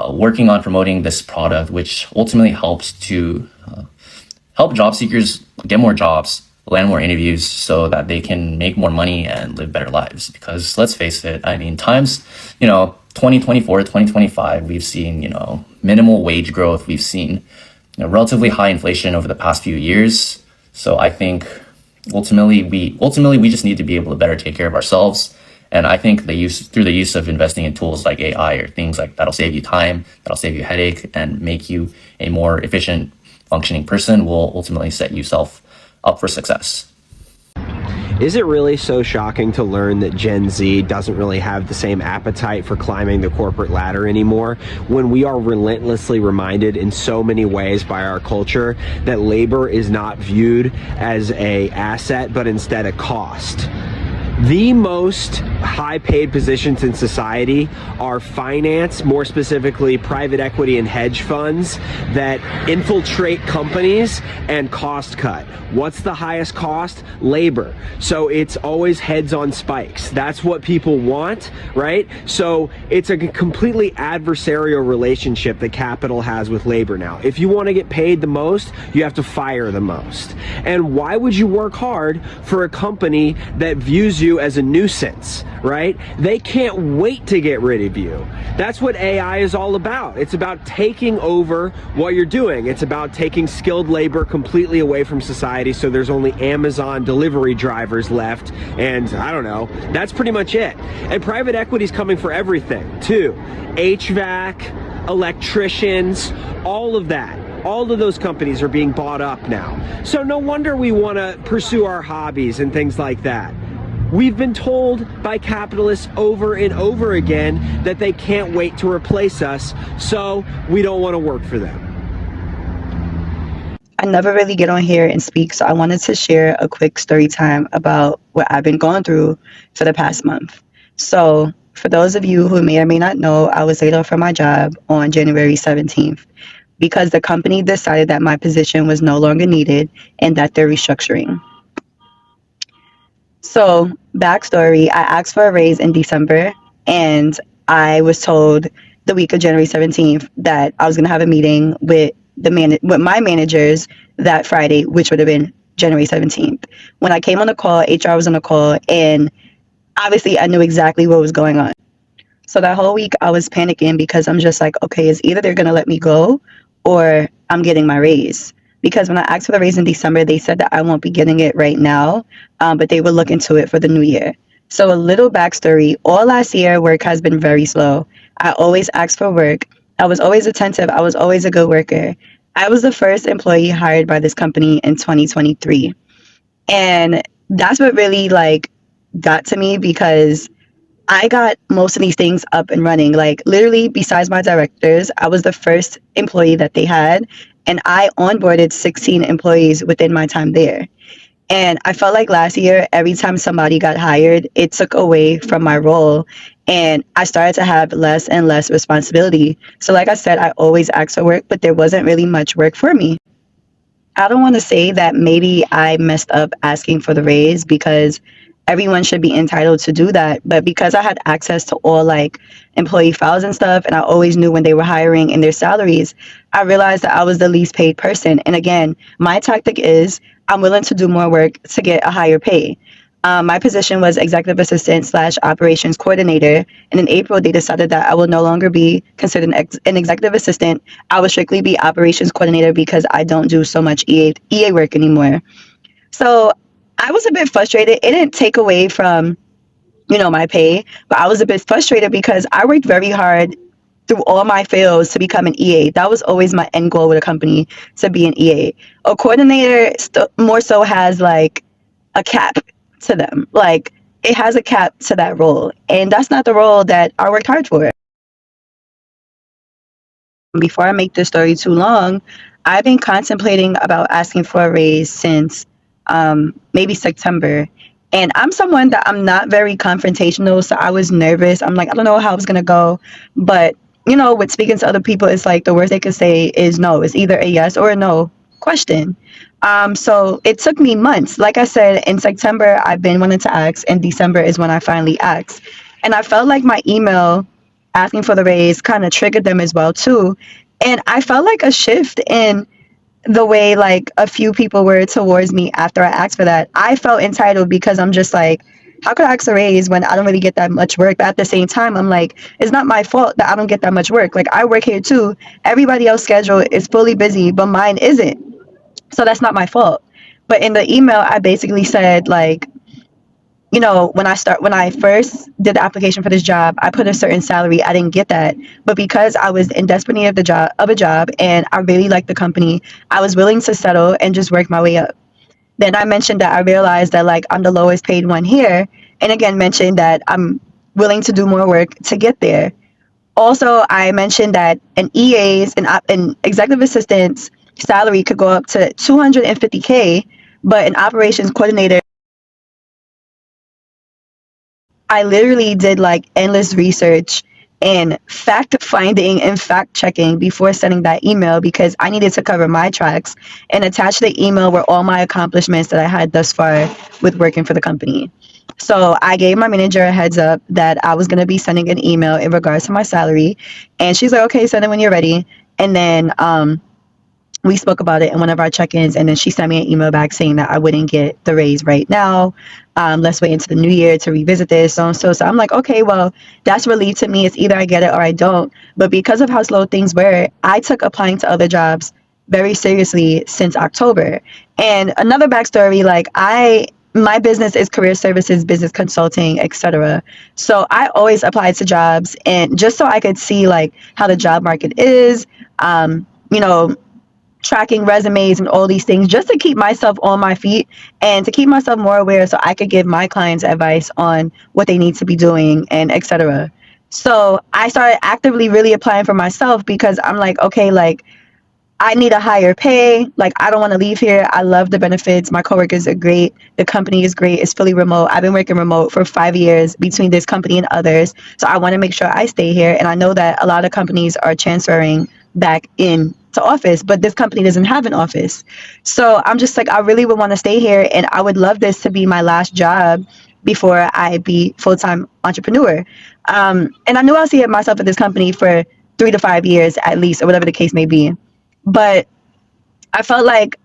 [SPEAKER 8] working on promoting this product, which ultimately helps to help job seekers get more jobs, land more interviews, so that they can make more money and live better lives. Because let's face it, I mean, times, 2024, 2025, we've seen, minimal wage growth. We've seen, relatively high inflation over the past few years. So I think ultimately we just need to be able to better take care of ourselves. And I think through the use of investing in tools like AI or things like that'll save you time, that'll save you headache, and make you a more efficient functioning person will ultimately set yourself up for success.
[SPEAKER 9] Is it really so shocking to learn that Gen Z doesn't really have the same appetite for climbing the corporate ladder anymore, when we are relentlessly reminded in so many ways by our culture that labor is not viewed as an asset, but instead a cost? The most high-paid positions in society are finance, more specifically private equity and hedge funds that infiltrate companies and cost cut. What's the highest cost? Labor. So it's always heads on spikes. That's what people want, right? So it's a completely adversarial relationship that capital has with labor now. If you want to get paid the most, you have to fire the most. And why would you work hard for a company that views you as a nuisance, right? They can't wait to get rid of you. That's what AI is all about. It's about taking over what you're doing. It's about taking skilled labor completely away from society, so there's only Amazon delivery drivers left, and I don't know, that's pretty much it. And private equity's coming for everything too. HVAC, electricians, all of that. All of those companies are being bought up now. So no wonder we want to pursue our hobbies and things like that. We've been told by capitalists over and over again that they can't wait to replace us, so we don't want to work for them.
[SPEAKER 23] I never really get on here and speak, so I wanted to share a quick story time about what I've been going through for the past month. So, for those of you who may or may not know, I was laid off from my job on January 17th because the company decided that my position was no longer needed and that they're restructuring. So, backstory, I asked for a raise in December, and I was told the week of January 17th that I was going to have a meeting with my managers that Friday, which would have been January 17th. When I came on the call, HR was on the call, and obviously I knew exactly what was going on. So that whole week I was panicking because I'm just like, okay, it's either they're going to let me go or I'm getting my raise. Because when I asked for the raise in December, they said that I won't be getting it right now, but they will look into it for the new year. So a little backstory, all last year, work has been very slow. I always asked for work. I was always attentive. I was always a good worker. I was the first employee hired by this company in 2023. And that's what really like got to me because I got most of these things up and running. Like literally besides my directors, I was the first employee that they had and I onboarded 16 employees within my time there. And I felt like last year, every time somebody got hired, it took away from my role and I started to have less and less responsibility. So like I said, I always asked for work, but there wasn't really much work for me. I don't want to say that maybe I messed up asking for the raise because everyone should be entitled to do that. But because I had access to all like employee files and stuff, and I always knew when they were hiring and their salaries, I realized that I was the least paid person. And again, my tactic is I'm willing to do more work to get a higher pay. My position was executive assistant / operations coordinator. And in April, they decided that I will no longer be considered an executive assistant. I will strictly be operations coordinator because I don't do so much EA work anymore. So I was a bit frustrated. It didn't take away from, my pay, but I was a bit frustrated because I worked very hard through all my fields to become an EA. That was always my end goal with a company, to be an EA. A coordinator more so has like a cap to them. Like it has a cap to that role. And that's not the role that I worked hard for. Before I make this story too long, I've been contemplating about asking for a raise since maybe September. And I'm someone that I'm not very confrontational, so I was nervous. I'm like, I don't know how it's gonna go. But, with speaking to other people, it's like the worst they could say is no. It's either a yes or a no question. So it took me months. Like I said, in September, I've been wanting to ask, and December is when I finally asked. And I felt like my email asking for the raise kind of triggered them as well too. And I felt like a shift in the way like a few people were towards me after I asked for that. I felt entitled because I'm just like, how could I ask a raise when I don't really get that much work? But at the same time, I'm like, it's not my fault that I don't get that much work. Like I work here too. Everybody else's schedule is fully busy, but mine isn't. So that's not my fault. But in the email, I basically said like, when I first did the application for this job, I put a certain salary. I didn't get that. But because I was in desperate need of a job and I really liked the company, I was willing to settle and just work my way up. Then I mentioned that I realized that like I'm the lowest paid one here. And again, mentioned that I'm willing to do more work to get there. Also, I mentioned that an EA's and an executive assistant's salary could go up to $250K, but an operations coordinator, I literally did like endless research and fact finding and fact checking before sending that email because I needed to cover my tracks, and attach the email were all my accomplishments that I had thus far with working for the company. So I gave my manager a heads up that I was going to be sending an email in regards to my salary, and she's like, okay, send it when you're ready. And then we spoke about it in one of our check-ins, and then she sent me an email back saying that I wouldn't get the raise right now. Let's wait into the new year to revisit this. So I'm like, okay, well, that's relief to me. It's either I get it or I don't. But because of how slow things were, I took applying to other jobs very seriously since October. And another backstory, like my business is career services, business consulting, etc. So I always applied to jobs, and just so I could see like how the job market is, tracking resumes and all these things, just to keep myself on my feet and to keep myself more aware so I could give my clients advice on what they need to be doing and etc. So I started actively really applying for myself because I'm like, okay, like I need a higher pay. Like I don't want to leave here. I love the benefits. My coworkers are great. The company is great. It's fully remote. I've been working remote for 5 years between this company and others. So I want to make sure I stay here. And I know that a lot of companies are transferring back in to office, but this company doesn't have an office. So I'm just like, I really would want to stay here, and I would love this to be my last job before I be full-time entrepreneur. And I knew I'll see myself at this company for 3 to 5 years at least, or whatever the case may be. But I felt like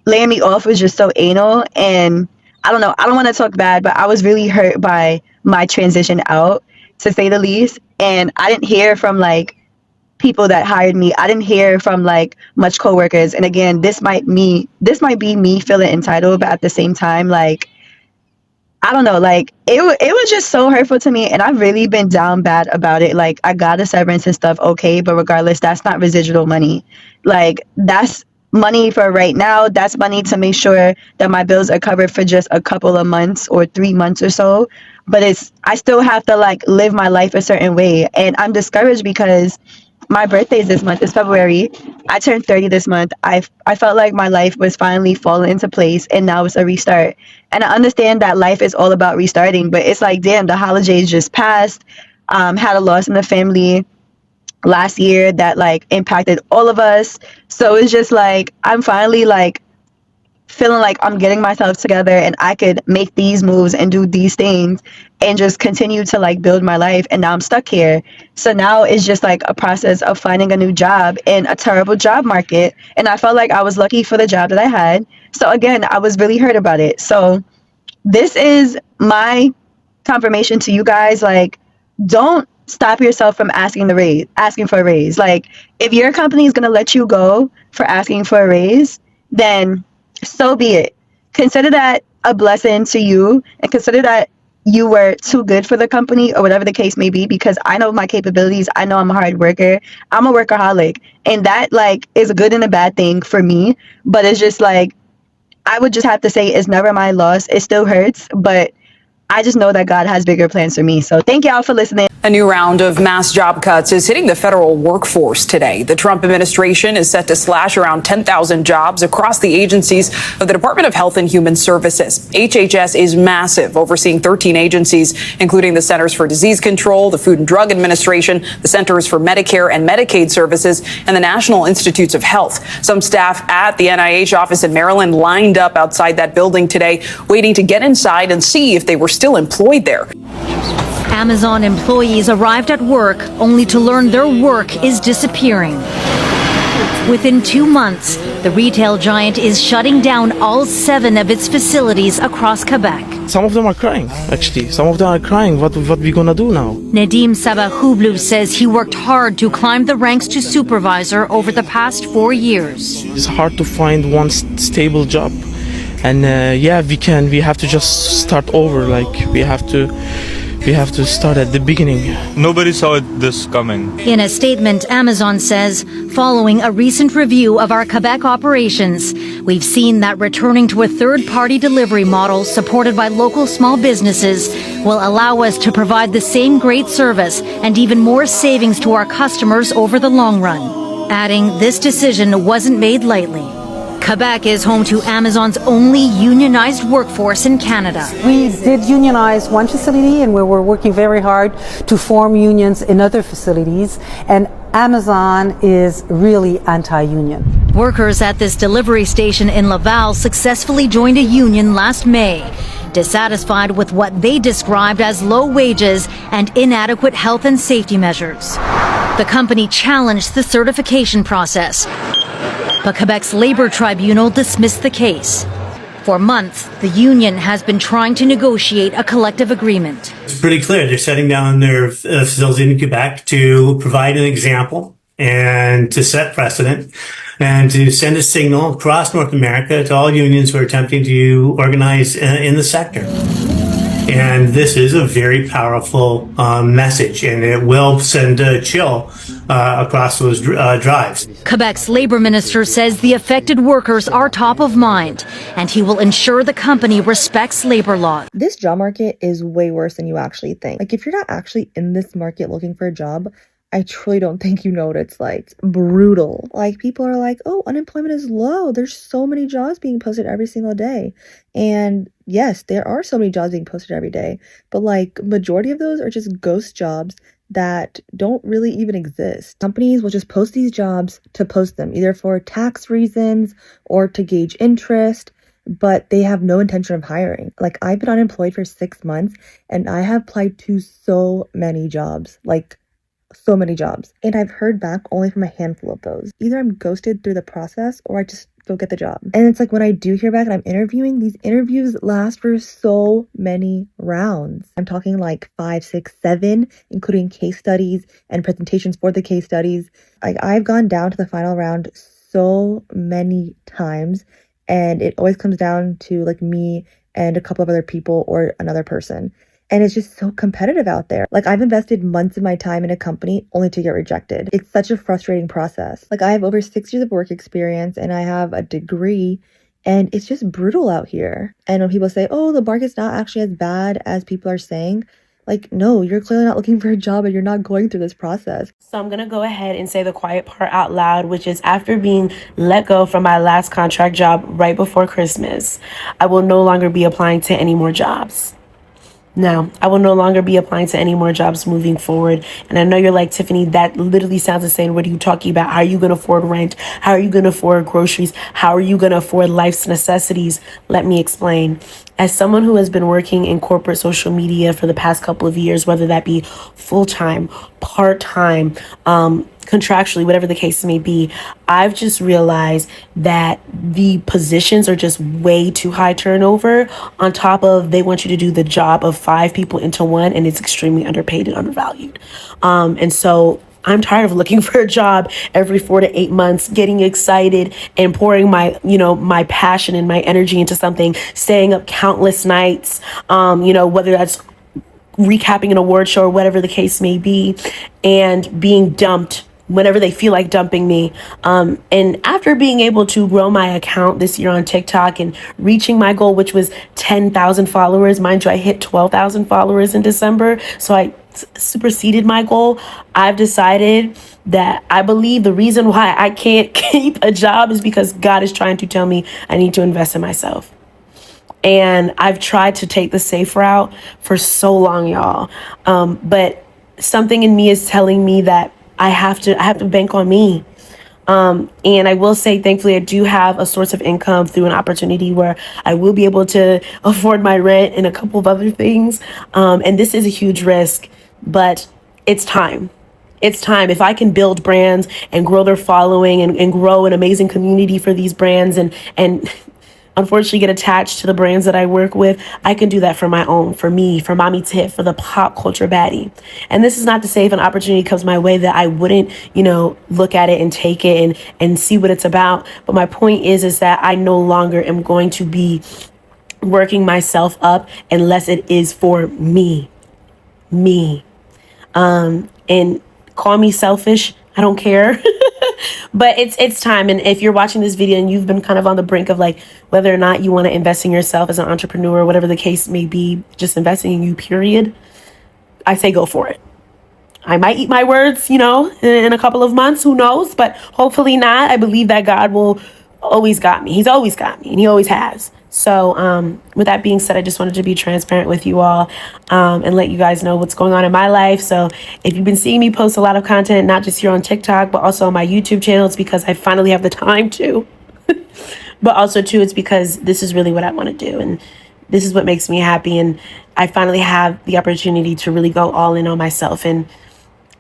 [SPEAKER 23] laying me off was just so anal, and I don't know, I don't want to talk bad, but I was really hurt by my transition out. to say the least. And I didn't hear from like people that hired me. I didn't hear from like much coworkers. And again, this might be me feeling entitled, but at the same time, like, I don't know, like it was just so hurtful to me, and I've really been down bad about it. Like, I got a severance and stuff, okay, but regardless, that's not residual money. Like, that's money for right now. That's money to make sure that my bills are covered for just a couple of months or 3 months or so. But I still have to like live my life a certain way, and I'm discouraged because my birthday is this month. It's February. I turned 30 this month. I felt like my life was finally falling into place, and now it's a restart. And I understand that life is all about restarting, but it's like, damn, the holidays just passed. Had a loss in the family last year that like impacted all of us. So it's just like, I'm finally like feeling like I'm getting myself together and I could make these moves and do these things and just continue to like build my life. And now I'm stuck here. So now it's just like a process of finding a new job in a terrible job market. And I felt like I was lucky for the job that I had. So again, I was really hurt about it. So this is my confirmation to you guys. Like, don't stop yourself from asking for a raise. Like, if your company is going to let you go for asking for a raise, then so be it. Consider that a blessing to you, and consider that you were too good for the company, or whatever the case may be, because I know my capabilities. I know I'm a hard worker. I'm a workaholic, and that like is a good and a bad thing for me. But it's just like, I would just have to say it's never my loss. It still hurts, but I just know that God has bigger plans for me. So thank y'all for listening.
[SPEAKER 6] A new round of mass job cuts is hitting the federal workforce today. The Trump administration is set to slash around 10,000 jobs across the agencies of the Department of Health and Human Services. HHS is massive, overseeing 13 agencies, including the Centers for Disease Control, the Food and Drug Administration, the Centers for Medicare and Medicaid Services, and the National Institutes of Health. Some staff at the NIH office in Maryland lined up outside that building today, waiting to get inside and see if they were still employed there.
[SPEAKER 12] Amazon employees arrived at work only to learn their work is disappearing. Within 2 months, the retail giant is shutting down all 7 of its facilities across Quebec.
[SPEAKER 13] Some of them are crying, actually. Some of them are crying. What we gonna do now?
[SPEAKER 12] Nadim Sabahublu says he worked hard to climb the ranks to supervisor over the past 4 years.
[SPEAKER 13] It's hard to find one stable job. And we have to just start over. Like, we have to start at the beginning.
[SPEAKER 24] Nobody saw this coming.
[SPEAKER 12] In a statement, Amazon says, following a recent review of our Quebec operations, we've seen that returning to a third-party delivery model supported by local small businesses will allow us to provide the same great service and even more savings to our customers over the long run. Adding, this decision wasn't made lightly. Quebec is home to Amazon's only unionized workforce in Canada.
[SPEAKER 25] We did unionize one facility, and we were working very hard to form unions in other facilities, and Amazon is really anti-union.
[SPEAKER 12] Workers at this delivery station in Laval successfully joined a union last May, dissatisfied with what they described as low wages and inadequate health and safety measures. The company challenged the certification process, but Quebec's Labor Tribunal dismissed the case. For months, the union has been trying to negotiate a collective agreement.
[SPEAKER 26] It's pretty clear. They're shutting down their facility in Quebec to provide an example and to set precedent and to send a signal across North America to all unions who are attempting to organize in the sector. And this is a very powerful message, and it will send a chill across those drives.
[SPEAKER 12] Quebec's labor minister says the affected workers are top of mind, and he will ensure the company respects labor law.
[SPEAKER 27] This job market is way worse than you actually think. Like, if you're not actually in this market looking for a job, I truly don't think you know what it's like. It's brutal. Like, people are like, oh, unemployment is low. There's so many jobs being posted every single day. And yes, there are so many jobs being posted every day. But like, majority of those are just ghost jobs that don't really even exist. Companies will just post these jobs to post them, either for tax reasons or to gauge interest, but they have no intention of hiring. Like, I've been unemployed for 6 months and I have applied to so many jobs. Like, so many jobs, and I've heard back only from a handful of those. Either I'm ghosted through the process or I just still get the job. And it's like when I do hear back and I'm interviewing, these interviews last for so many rounds. I'm talking like 5, 6, 7, including case studies and presentations for the case studies. Like I've gone down to the final round so many times, and it always comes down to like me and a couple of other people or another person. And it's just so competitive out there. Like I've invested months of my time in a company only to get rejected. It's such a frustrating process. Like I have over 6 years of work experience and I have a degree, and it's just brutal out here. And when people say, oh, the market's not actually as bad as people are saying, like, no, you're clearly not looking for a job and you're not going through this process.
[SPEAKER 1] So I'm going to go ahead and say the quiet part out loud, which is after being let go from my last contract job right before Christmas, I will no longer be applying to any more jobs. No, I will no longer be applying to any more jobs moving forward. And I know you're like, Tiffany, that literally sounds insane. What are you talking about? How are you going to afford rent? How are you going to afford groceries? How are you going to afford life's necessities? Let me explain. As someone who has been working in corporate social media for the past couple of years, whether that be full-time, part-time, contractually, whatever the case may be, I've just realized that the positions are just way too high turnover. On top of, they want you to do the job of 5 people into one, and it's extremely underpaid and undervalued. And so I'm tired of looking for a job every 4 to 8 months, getting excited and pouring my passion and my energy into something, staying up countless nights, whether that's recapping an award show or whatever the case may be, and being dumped whenever they feel like dumping me. And after being able to grow my account this year on TikTok and reaching my goal, which was 10,000 followers, mind you, I hit 12,000 followers in December. So I superseded my goal. I've decided that I believe the reason why I can't keep a job is because God is trying to tell me I need to invest in myself. And I've tried to take the safe route for so long, y'all. But something in me is telling me that I have to bank on me. And I will say, thankfully, I do have a source of income through an opportunity where I will be able to afford my rent and a couple of other things. And this is a huge risk, but it's time. It's time. If I can build brands and grow their following and grow an amazing community for these brands and unfortunately get attached to the brands that I work with, I can do that for my own, for me, for Mommy Tiff, for the pop culture baddie. And this is not to say if an opportunity comes my way that I wouldn't, look at it and take it and see what it's about. But my point is that I no longer am going to be working myself up unless it is for me. And call me selfish. I don't care. But it's time. And if you're watching this video and you've been kind of on the brink of like whether or not you want to invest in yourself as an entrepreneur, whatever the case may be, just investing in you, period, I say go for it. I might eat my words, in a couple of months, who knows? But hopefully not. I believe that God will always got me. He's always got me, and he always has. So with that being said, I just wanted to be transparent with you all and let you guys know what's going on in my life. So if you've been seeing me post a lot of content, not just here on TikTok, but also on my YouTube channel, it's because I finally have the time to. But also, too, it's because this is really what I want to do. And this is what makes me happy. And I finally have the opportunity to really go all in on myself. And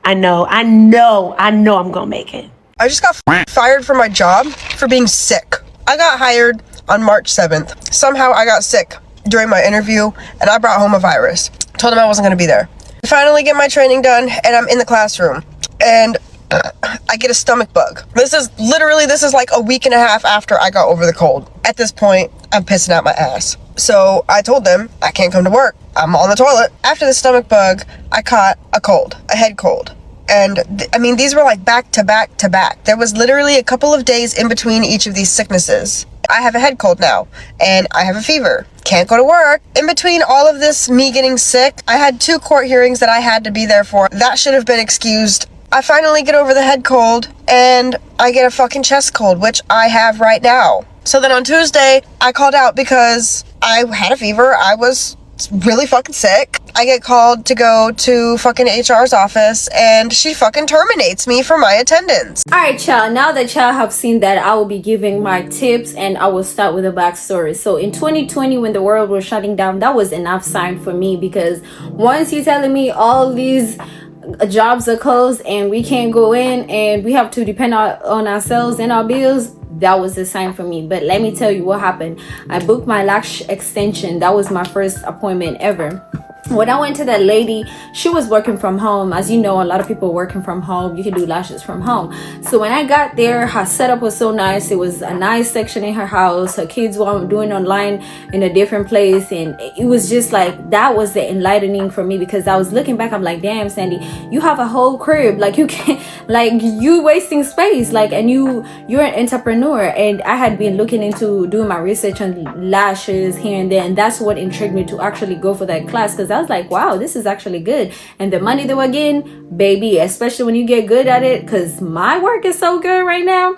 [SPEAKER 1] I know I'm going to make it.
[SPEAKER 10] I just got fired from my job for being sick. I got hired on March 7th. Somehow I got sick during my interview and I brought home a virus. Told them I wasn't going to be there. I finally get my training done and I'm in the classroom and I get a stomach bug. This is like a week and a half after I got over the cold. At this point, I'm pissing out my ass. So I told them I can't come to work. I'm on the toilet. After the stomach bug, I caught a head cold. And these were like back to back to back. There was literally a couple of days in between each of these sicknesses. I have a head cold now and I have a fever. Can't go to work. In between all of this, me getting sick, I had 2 court hearings that I had to be there for. That should have been excused. I finally get over the head cold and I get a fucking chest cold, which I have right now. So then on Tuesday, I called out because I had a fever. I was really fucking sick. I get called to go to fucking HR's office and she fucking terminates me for my attendance.
[SPEAKER 11] Alright, y'all, now that y'all have seen that, I will be giving my tips and I will start with a backstory. So in 2020, when the world was shutting down, that was enough sign for me, because once you're telling me all these jobs are closed and we can't go in and we have to depend on ourselves and our bills, that was a sign for me. But let me tell you what happened. I booked my lash extension. That was my first appointment ever. When I went to that lady, she was working from home. As you know, a lot of people working from home. You can do lashes from home. So when I got there, her setup was so nice. It was a nice section in her house. Her kids were doing online in a different place. And it was just like, that was the enlightening for me, because I was looking back, I'm like, damn, Sandy, you have a whole crib. Like, you can't, like, you wasting space. Like, and you're an entrepreneur. And I had been looking into doing my research on lashes here and there. And that's what intrigued me to actually go for that class, because I was like, wow, this is actually good. And the money they were getting, baby, especially when you get good at it, because my work is so good right now,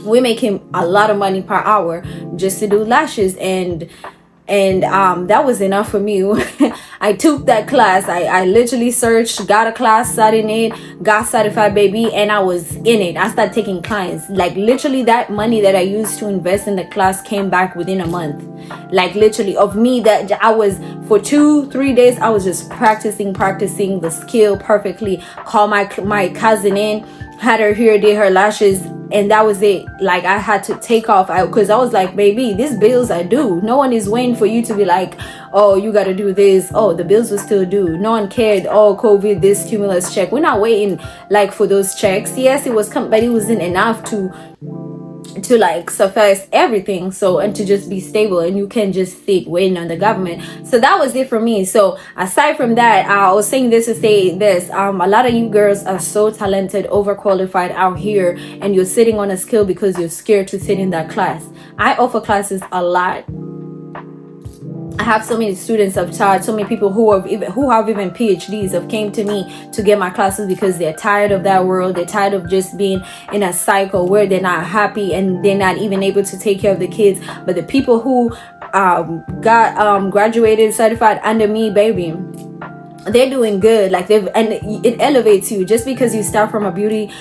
[SPEAKER 11] we're making a lot of money per hour just to do lashes. And that was enough for me. I took that class. I literally searched, got a class, sat in it, got certified, baby, and I was in it. I started taking clients. Like, literally, that money that I used to invest in the class came back within a month. Like, literally, of me, that I was, for 2-3 days, I was just practicing the skill perfectly. Called my cousin in, had her here, did her lashes, and that was it. Like, I had to take off, because I was like, baby, these bills are due. No one is waiting for you to be like, oh, you got to do this. Oh, the bills were still due. No one cared. Oh, COVID, this stimulus check. We're not waiting like for those checks. Yes, it was coming, but it wasn't enough to like suffice everything. So, and to just be stable, and you can just sit waiting on the government. So that was it for me. So aside from that, I was saying this to say this, a lot of you girls are so talented, overqualified out here, and you're sitting on a skill because you're scared to sit in that class. I offer classes a lot. I have so many students I've taught, so many people who have even PhDs have came to me to get my classes, because they're tired of that world. They're tired of just being in a cycle where they're not happy and they're not even able to take care of the kids. But the people who got graduated, certified under me, baby, they're doing good. Like, and it elevates you. Just because you start from a beauty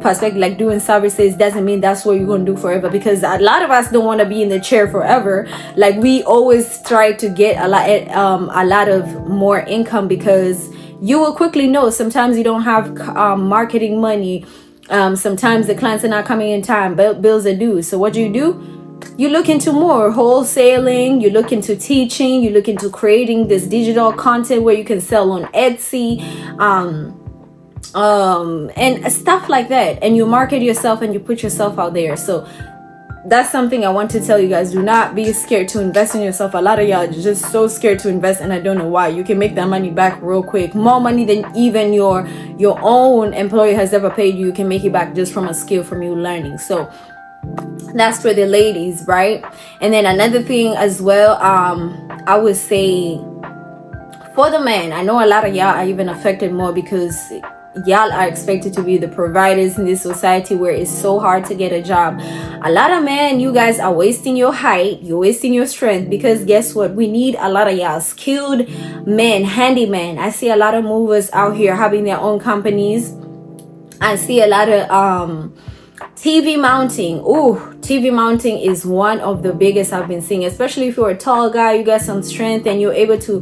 [SPEAKER 11] perspective, like doing services, doesn't mean that's what you're going to do forever, because a lot of us don't want to be in the chair forever. Like, we always try to get a lot of more income, because you will quickly know sometimes you don't have marketing money. Sometimes the clients are not coming in time, bills are due. So what do? You look into more wholesaling, you look into teaching, you look into creating this digital content where you can sell on Etsy, and stuff like that. And you market yourself and you put yourself out there. So that's something I want to tell you guys. Do not be scared to invest in yourself. A lot of y'all are just so scared to invest, and I don't know why. You can make that money back real quick. More money than even your own employer has ever paid you. You can make it back just from a skill, from you learning. So that's for the ladies, right? And then another thing as well, I would say for the men, I know a lot of y'all are even affected more, because y'all are expected to be the providers in this society where it's so hard to get a job. A lot of men, you guys are wasting your height, you're wasting your strength, because guess what? We need a lot of y'all skilled men, handymen. I see a lot of movers out here having their own companies. I see a lot of TV mounting. TV mounting is one of the biggest I've been seeing, especially if you're a tall guy, you got some strength, and you're able to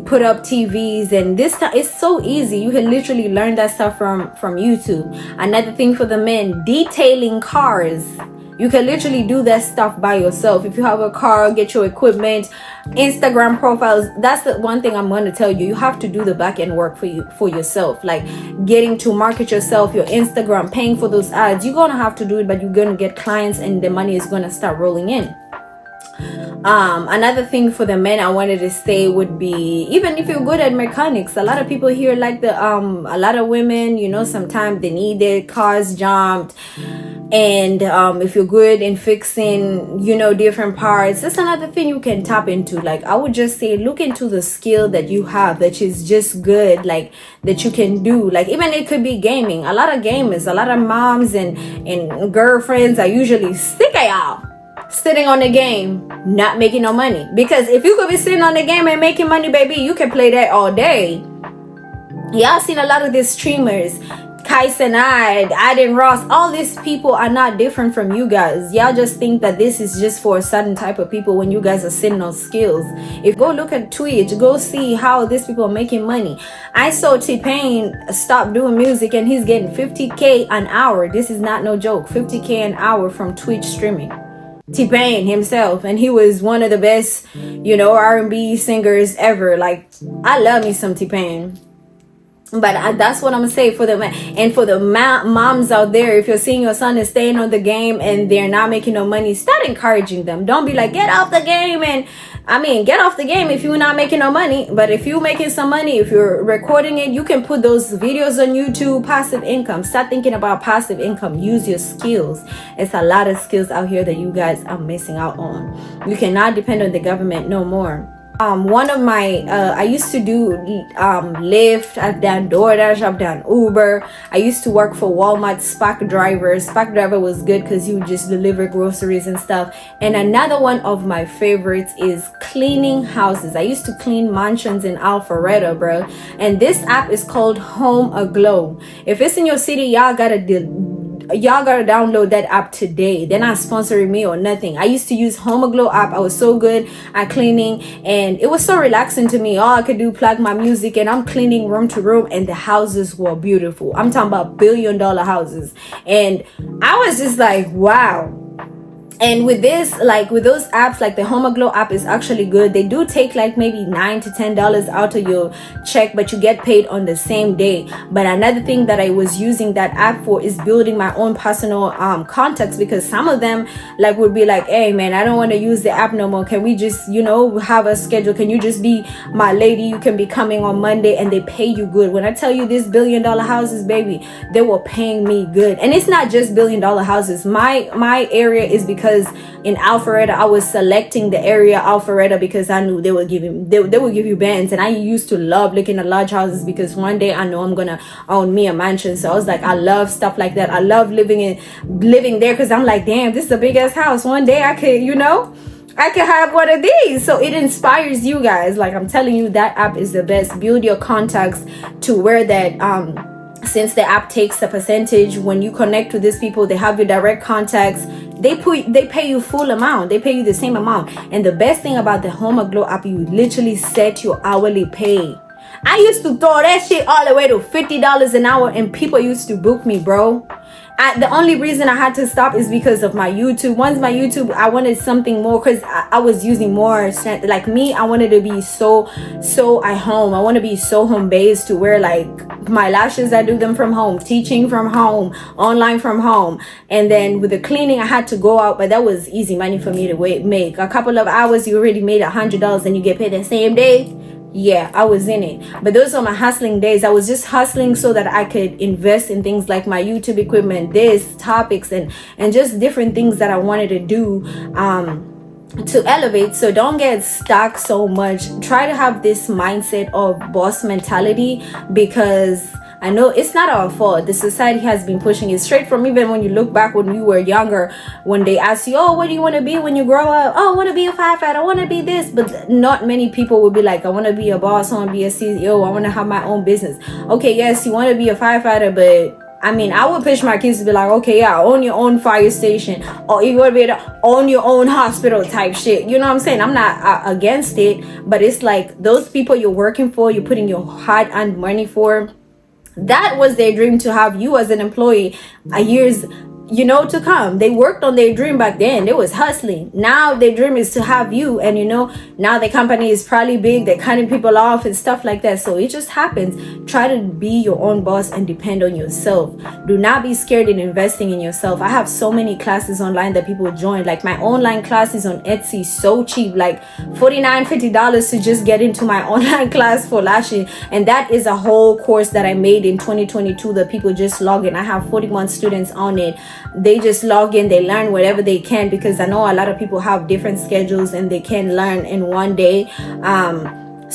[SPEAKER 11] put up TVs. And this time it's so easy. You can literally learn that stuff from YouTube. Another thing for the men, detailing cars. You can literally do that stuff by yourself. If you have a car, get your equipment, Instagram profiles. That's the one thing I'm going to tell you. You have to do the back end work for yourself. Like getting to market yourself, your Instagram, paying for those ads. You're going to have to do it, but you're going to get clients and the money is going to start rolling in. Another thing for the men I wanted to say would be, even if you're good at mechanics, a lot of people here like a lot of women, sometimes they need their cars jumped. And if you're good in fixing, different parts, that's another thing you can tap into. Like, I would just say, look into the skill that you have that is just good, like that you can do. Like, even it could be gaming. A lot of gamers, a lot of moms and girlfriends are usually sick of y'all sitting on the game, not making no money. Because if you could be sitting on the game and making money, baby, you can play that all day. Y'all seen a lot of these streamers Kais and Aiden Ross, all these people are not different from you guys. Y'all just think that this is just for a certain type of people when you guys are sitting on skills. If go look at Twitch, go see how these people are making money. I saw T-Pain stop doing music and he's getting $50K an hour. This is not no joke. $50K an hour from Twitch streaming. T-Pain himself, and he was one of the best, R&B singers ever. Like, I love me some T-Pain. But that's what I'm gonna say for the and for the moms out there. If you're seeing your son is staying on the game and they're not making no money, start encouraging them. Don't be like, get off the game. And get off the game if you're not making no money. But if you're making some money, if you're recording it, you can put those videos on YouTube. Passive income. Start thinking about passive income. Use your skills. It's a lot of skills out here that you guys are missing out on. You cannot depend on the government no more. One of my I used to do Lyft, I've done DoorDash, I've done Uber. I used to work for Walmart Spark Driver. Spark Driver was good because you just deliver groceries and stuff. And another one of my favorites is cleaning houses. I used to clean mansions in Alpharetta, bro. And this app is called Home Aglow. If it's in your city, y'all gotta download that app today. They're not sponsoring me or nothing. I used to use Home Aglow app. I was so good at cleaning and it was so relaxing to me. All I could do, plug my music, and I'm cleaning room to room, and the houses were beautiful. I'm talking about $1 billion houses. And I was just like, wow. And with this, like with those apps, like the Home Aglow app is actually good. They do take like maybe $9 to $10 out of your check, but you get paid on the same day. But another thing that I was using that app for is building my own personal contacts, because some of them like would be like, hey man, I don't want to use the app no more. Can we just, have a schedule? Can you just be my lady? You can be coming on Monday, and they pay you good. When I tell you this $1 billion houses, baby, they were paying me good. And it's not just $1 billion houses. My area is because in Alpharetta, I was selecting the area Alpharetta because I knew they would give you bands, and I used to love looking at large houses because one day I know I'm gonna own me a mansion. So I was like, I love stuff like that. I love living there because I'm like, damn, this is a big ass house. One day I could, I could have one of these. So it inspires you guys. Like I'm telling you, that app is the best. Build your contacts to where that since the app takes a percentage when you connect to these people, they have your direct contacts. They pay you full amount. They pay you the same amount. And the best thing about the Home Aglow app, you literally set your hourly pay. I used to throw that shit all the way to $50 an hour, and people used to book me, bro. The only reason I had to stop is because of my YouTube. Once my YouTube, I wanted something more because I was using more. Like me, I wanted to be so at home. I want to be so home based to where like my lashes, I do them from home, teaching from home, online from home. And then with the cleaning, I had to go out, but that was easy money for me to make. A couple of hours, you already made $100 and you get paid the same day. Yeah, I was in it. But those are my hustling days. I was just hustling so that I could invest in things like my YouTube equipment, topics, and just different things that I wanted to do to elevate. So don't get stuck so much. Try to have this mindset of boss mentality, because I know it's not our fault. The society has been pushing it straight from even when you look back when you were younger, when they ask you, oh, what do you want to be when you grow up? Oh, I want to be a firefighter. I want to be this. But not many people will be like, I want to be a boss. I want to be a CEO. I want to have my own business. Okay, yes, you want to be a firefighter, but I would push my kids to be like, okay, yeah, own your own fire station, or you want to be able to own your own hospital type shit. You know what I'm saying? I'm not against it, but it's like those people you're working for, you're putting your hard-earned money for, that was their dream, to have you as an employee years to come. They worked on their dream back then. They was hustling. Now their dream is to have you, and now the company is probably big. They're cutting people off and stuff like that. So it just happens. Try to be your own boss and depend on yourself. Do not be scared in investing in yourself. I have so many classes online that people join. Like my online classes on Etsy, so cheap, like $49-$50 to just get into my online class for lashing. And that is a whole course that I made in 2022 that people just log in. I have 41 students on it. They just log in, they learn whatever they can, because I know a lot of people have different schedules and they can learn in one day.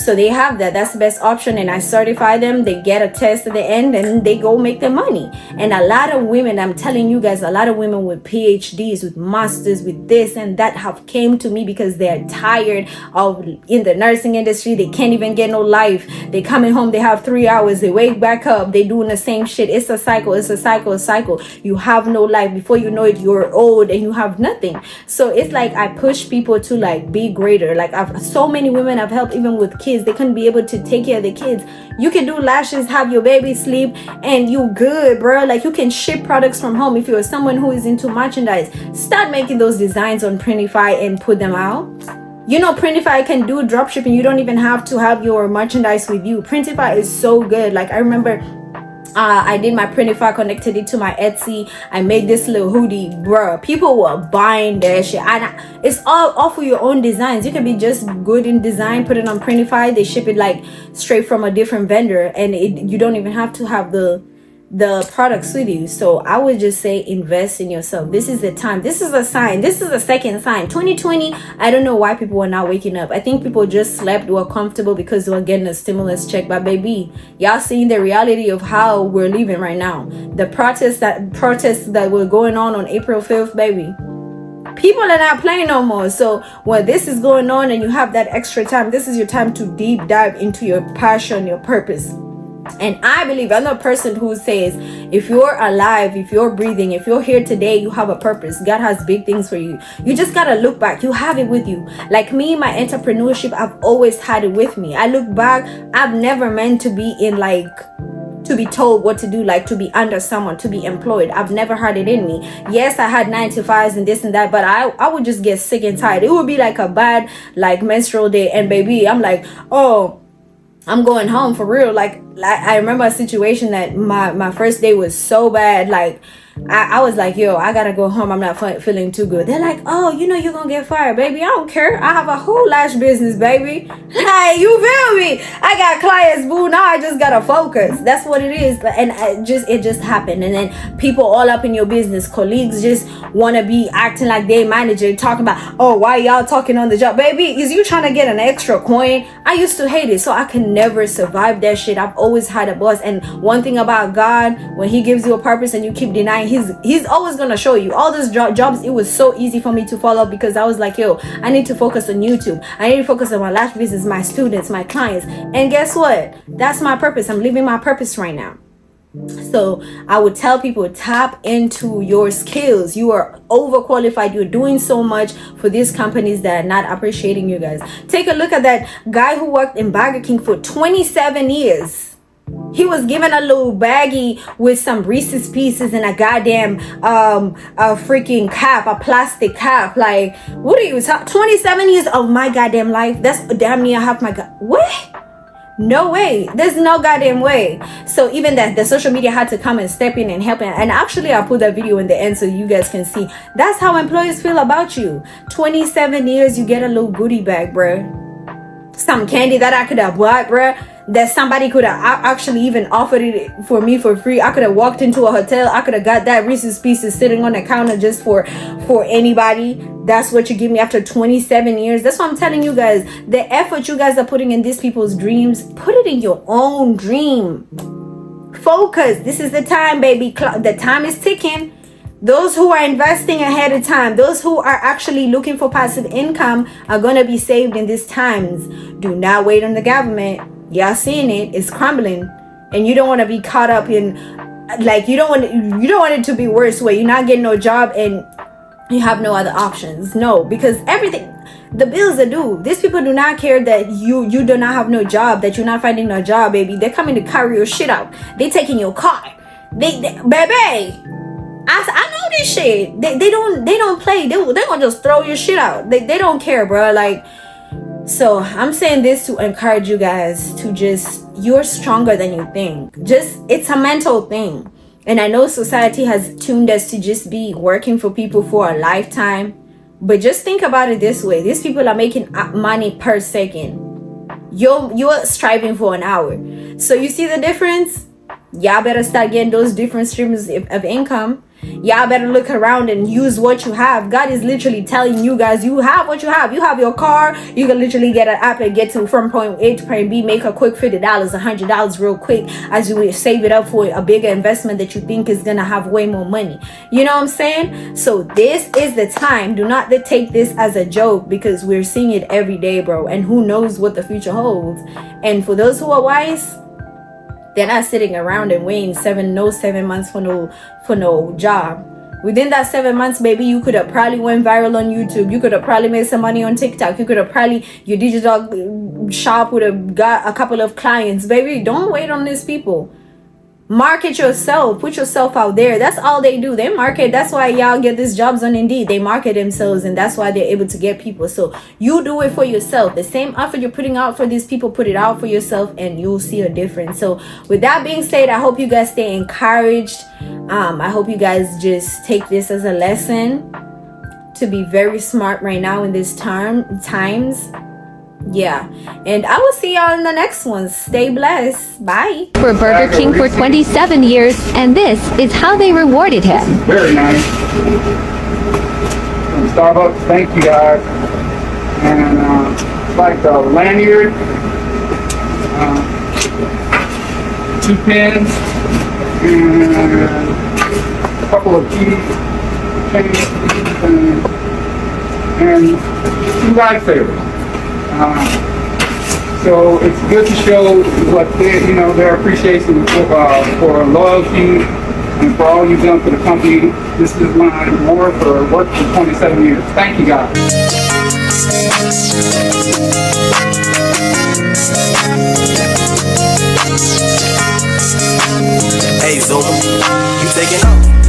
[SPEAKER 11] So they have that. That's the best option. And I certify them. They get a test at the end and they go make their money. And a lot of women, I'm telling you guys, a lot of women with PhDs, with masters, with this and that have came to me because they're tired of in the nursing industry. They can't even get no life. They coming home, they have 3 hours, they wake back up, they doing the same shit. It's a cycle. It's a cycle. You have no life. Before you know it, you're old and you have nothing. So it's like I push people to like be greater. Like so many women I've helped, even with kids, they couldn't be able to take care of the kids. You can do lashes, have your baby sleep, and you good, bro. Like you can ship products from home. If you're someone who is into merchandise, start making those designs on Printify and put them out. You know, Printify can do drop shipping. You don't even have to have your merchandise with you. Printify is so good. Like I remember I did my Printify, connected it to my Etsy. I made this little hoodie, bruh. People were buying that shit. And it's all for your own designs. You can be just good in design, put it on Printify. They ship it like straight from a different vendor, and you don't even have to have the products with you. So I would just say invest in yourself. This is the time. This is a sign. This is a second sign. 2020, I don't know why people are not waking up. I think people just slept, were comfortable because they were getting a stimulus check. But baby, y'all seeing the reality of how we're living right now. The protests that were going on April 5th, baby. People are not playing no more. So when this is going on and you have that extra time, this is your time to deep dive into your passion, your purpose. And I believe, I'm a person who says, if you're alive, if you're breathing, if you're here today, you have a purpose. God has big things for you. You just gotta look back. You have it with you. Like me, my entrepreneurship, I've always had it with me. I look back, I've never meant to be in to be told what to do, like to be under someone, to be employed. I've never had it in me. Yes, I had 9-to-5s and this and that, but I would just get sick and tired. It would be like a bad menstrual day, and baby, I'm like, oh, I'm going home for real. Like I remember a situation that my first day was so bad. Like I was like, yo, I gotta go home. I'm not feeling too good. They're like, oh, you know you're gonna get fired, baby. I don't care. I have a whole lash business, baby. Like, you feel me? I got clients, boo. Now I just gotta focus. That's what it is. And it just happened. And then people all up in your business, colleagues just wanna be acting like they manager, talking about, oh, why y'all talking on the job, baby? Is you trying to get an extra coin? I used to hate it, so I could never survive that shit. I've always had a boss. And one thing about God, when He gives you a purpose and you keep denying, He's always gonna show you. All those jobs, it was so easy for me to follow because I was like, yo, I need to focus on YouTube. I need to focus on my lash business, my students, my clients. And guess what? That's my purpose. I'm living my purpose right now. So I would tell people, tap into your skills. You are overqualified. You're doing so much for these companies that are not appreciating you guys. Take a look at that guy who worked in Burger King for 27 years. He was given a little baggie with some Reese's Pieces and a goddamn a freaking cap, a plastic cap. Like, what are you talking? 27 years of my goddamn life. That's damn near half my what? No way. There's no goddamn way. So even that, the social media had to come and step in and help. And actually, I'll put that video in the end so you guys can see. That's how employers feel about you. 27 years, you get a little goodie bag, bruh. Some candy that I could have bought, bruh. That somebody could have actually even offered it for me for free. I could have walked into a hotel. I could have got that Reese's Pieces sitting on the counter just for anybody. That's what you give me after 27 years. That's what I'm telling you guys. The effort you guys are putting in these people's dreams, put it in your own dream. Focus. This is the time, baby. The time is ticking. Those who are investing ahead of time, those who are actually looking for passive income are going to be saved in these times. Do not wait on the government. Y'all seeing it, it's crumbling, and you don't want to be caught up in, like, you don't want it to be worse where you're not getting no job and you have no other options. No, because everything, the bills are due. These people do not care that you do not have no job, that you're not finding no job, baby. They're coming to carry your shit out. They taking your car. They baby, I know this shit. They don't play. They gonna just throw your shit out. They don't care, bro. Like. So I'm saying this to encourage you guys to you're stronger than you think. It's a mental thing. And I know society has tuned us to just be working for people for a lifetime. But just think about it this way. These people are making money per second. You're striving for an hour. So you see the difference? Y'all better start getting those different streams of income. Y'all better look around and use what you have. God is literally telling you guys, you have what you have. You have your car. You can literally get an app and get to from point A to point B, make a quick $50, $100 real quick as you save it up for a bigger investment that you think is gonna have way more money. You know what I'm saying? So this is the time. Do not take this as a joke, because we're seeing it every day, bro. And who knows what the future holds. And for those who are wise, they're not sitting around and waiting 7 months for no job. Within that 7 months, baby, you could have probably went viral on YouTube. You could have probably made some money on TikTok. You could have probably, your digital shop would have got a couple of clients. Baby, don't wait on these people. Market yourself. Put yourself out there. That's all they do. They market. That's why y'all get these jobs on Indeed. They market themselves, and that's why they're able to get people. So you do it for yourself. The same effort you're putting out for these people, put it out for yourself, and you'll see a difference. So with that being said, I hope you guys stay encouraged. I hope you guys just take this as a lesson to be very smart right now in these times. Yeah, and I will see y'all in the next one. Stay blessed. Bye.
[SPEAKER 14] For Burger King for 27 years, and this is how they rewarded him.
[SPEAKER 15] Very nice. From Starbucks, thank you guys. And it's like a lanyard, 2 pins, and a couple of keys, and 2 lifesavers. So it's good to show what their appreciation for loyalty and for all you've done for the company. This is my reward for working for 27 years. Thank you, guys.
[SPEAKER 16] Hey, Zuma, you taking off?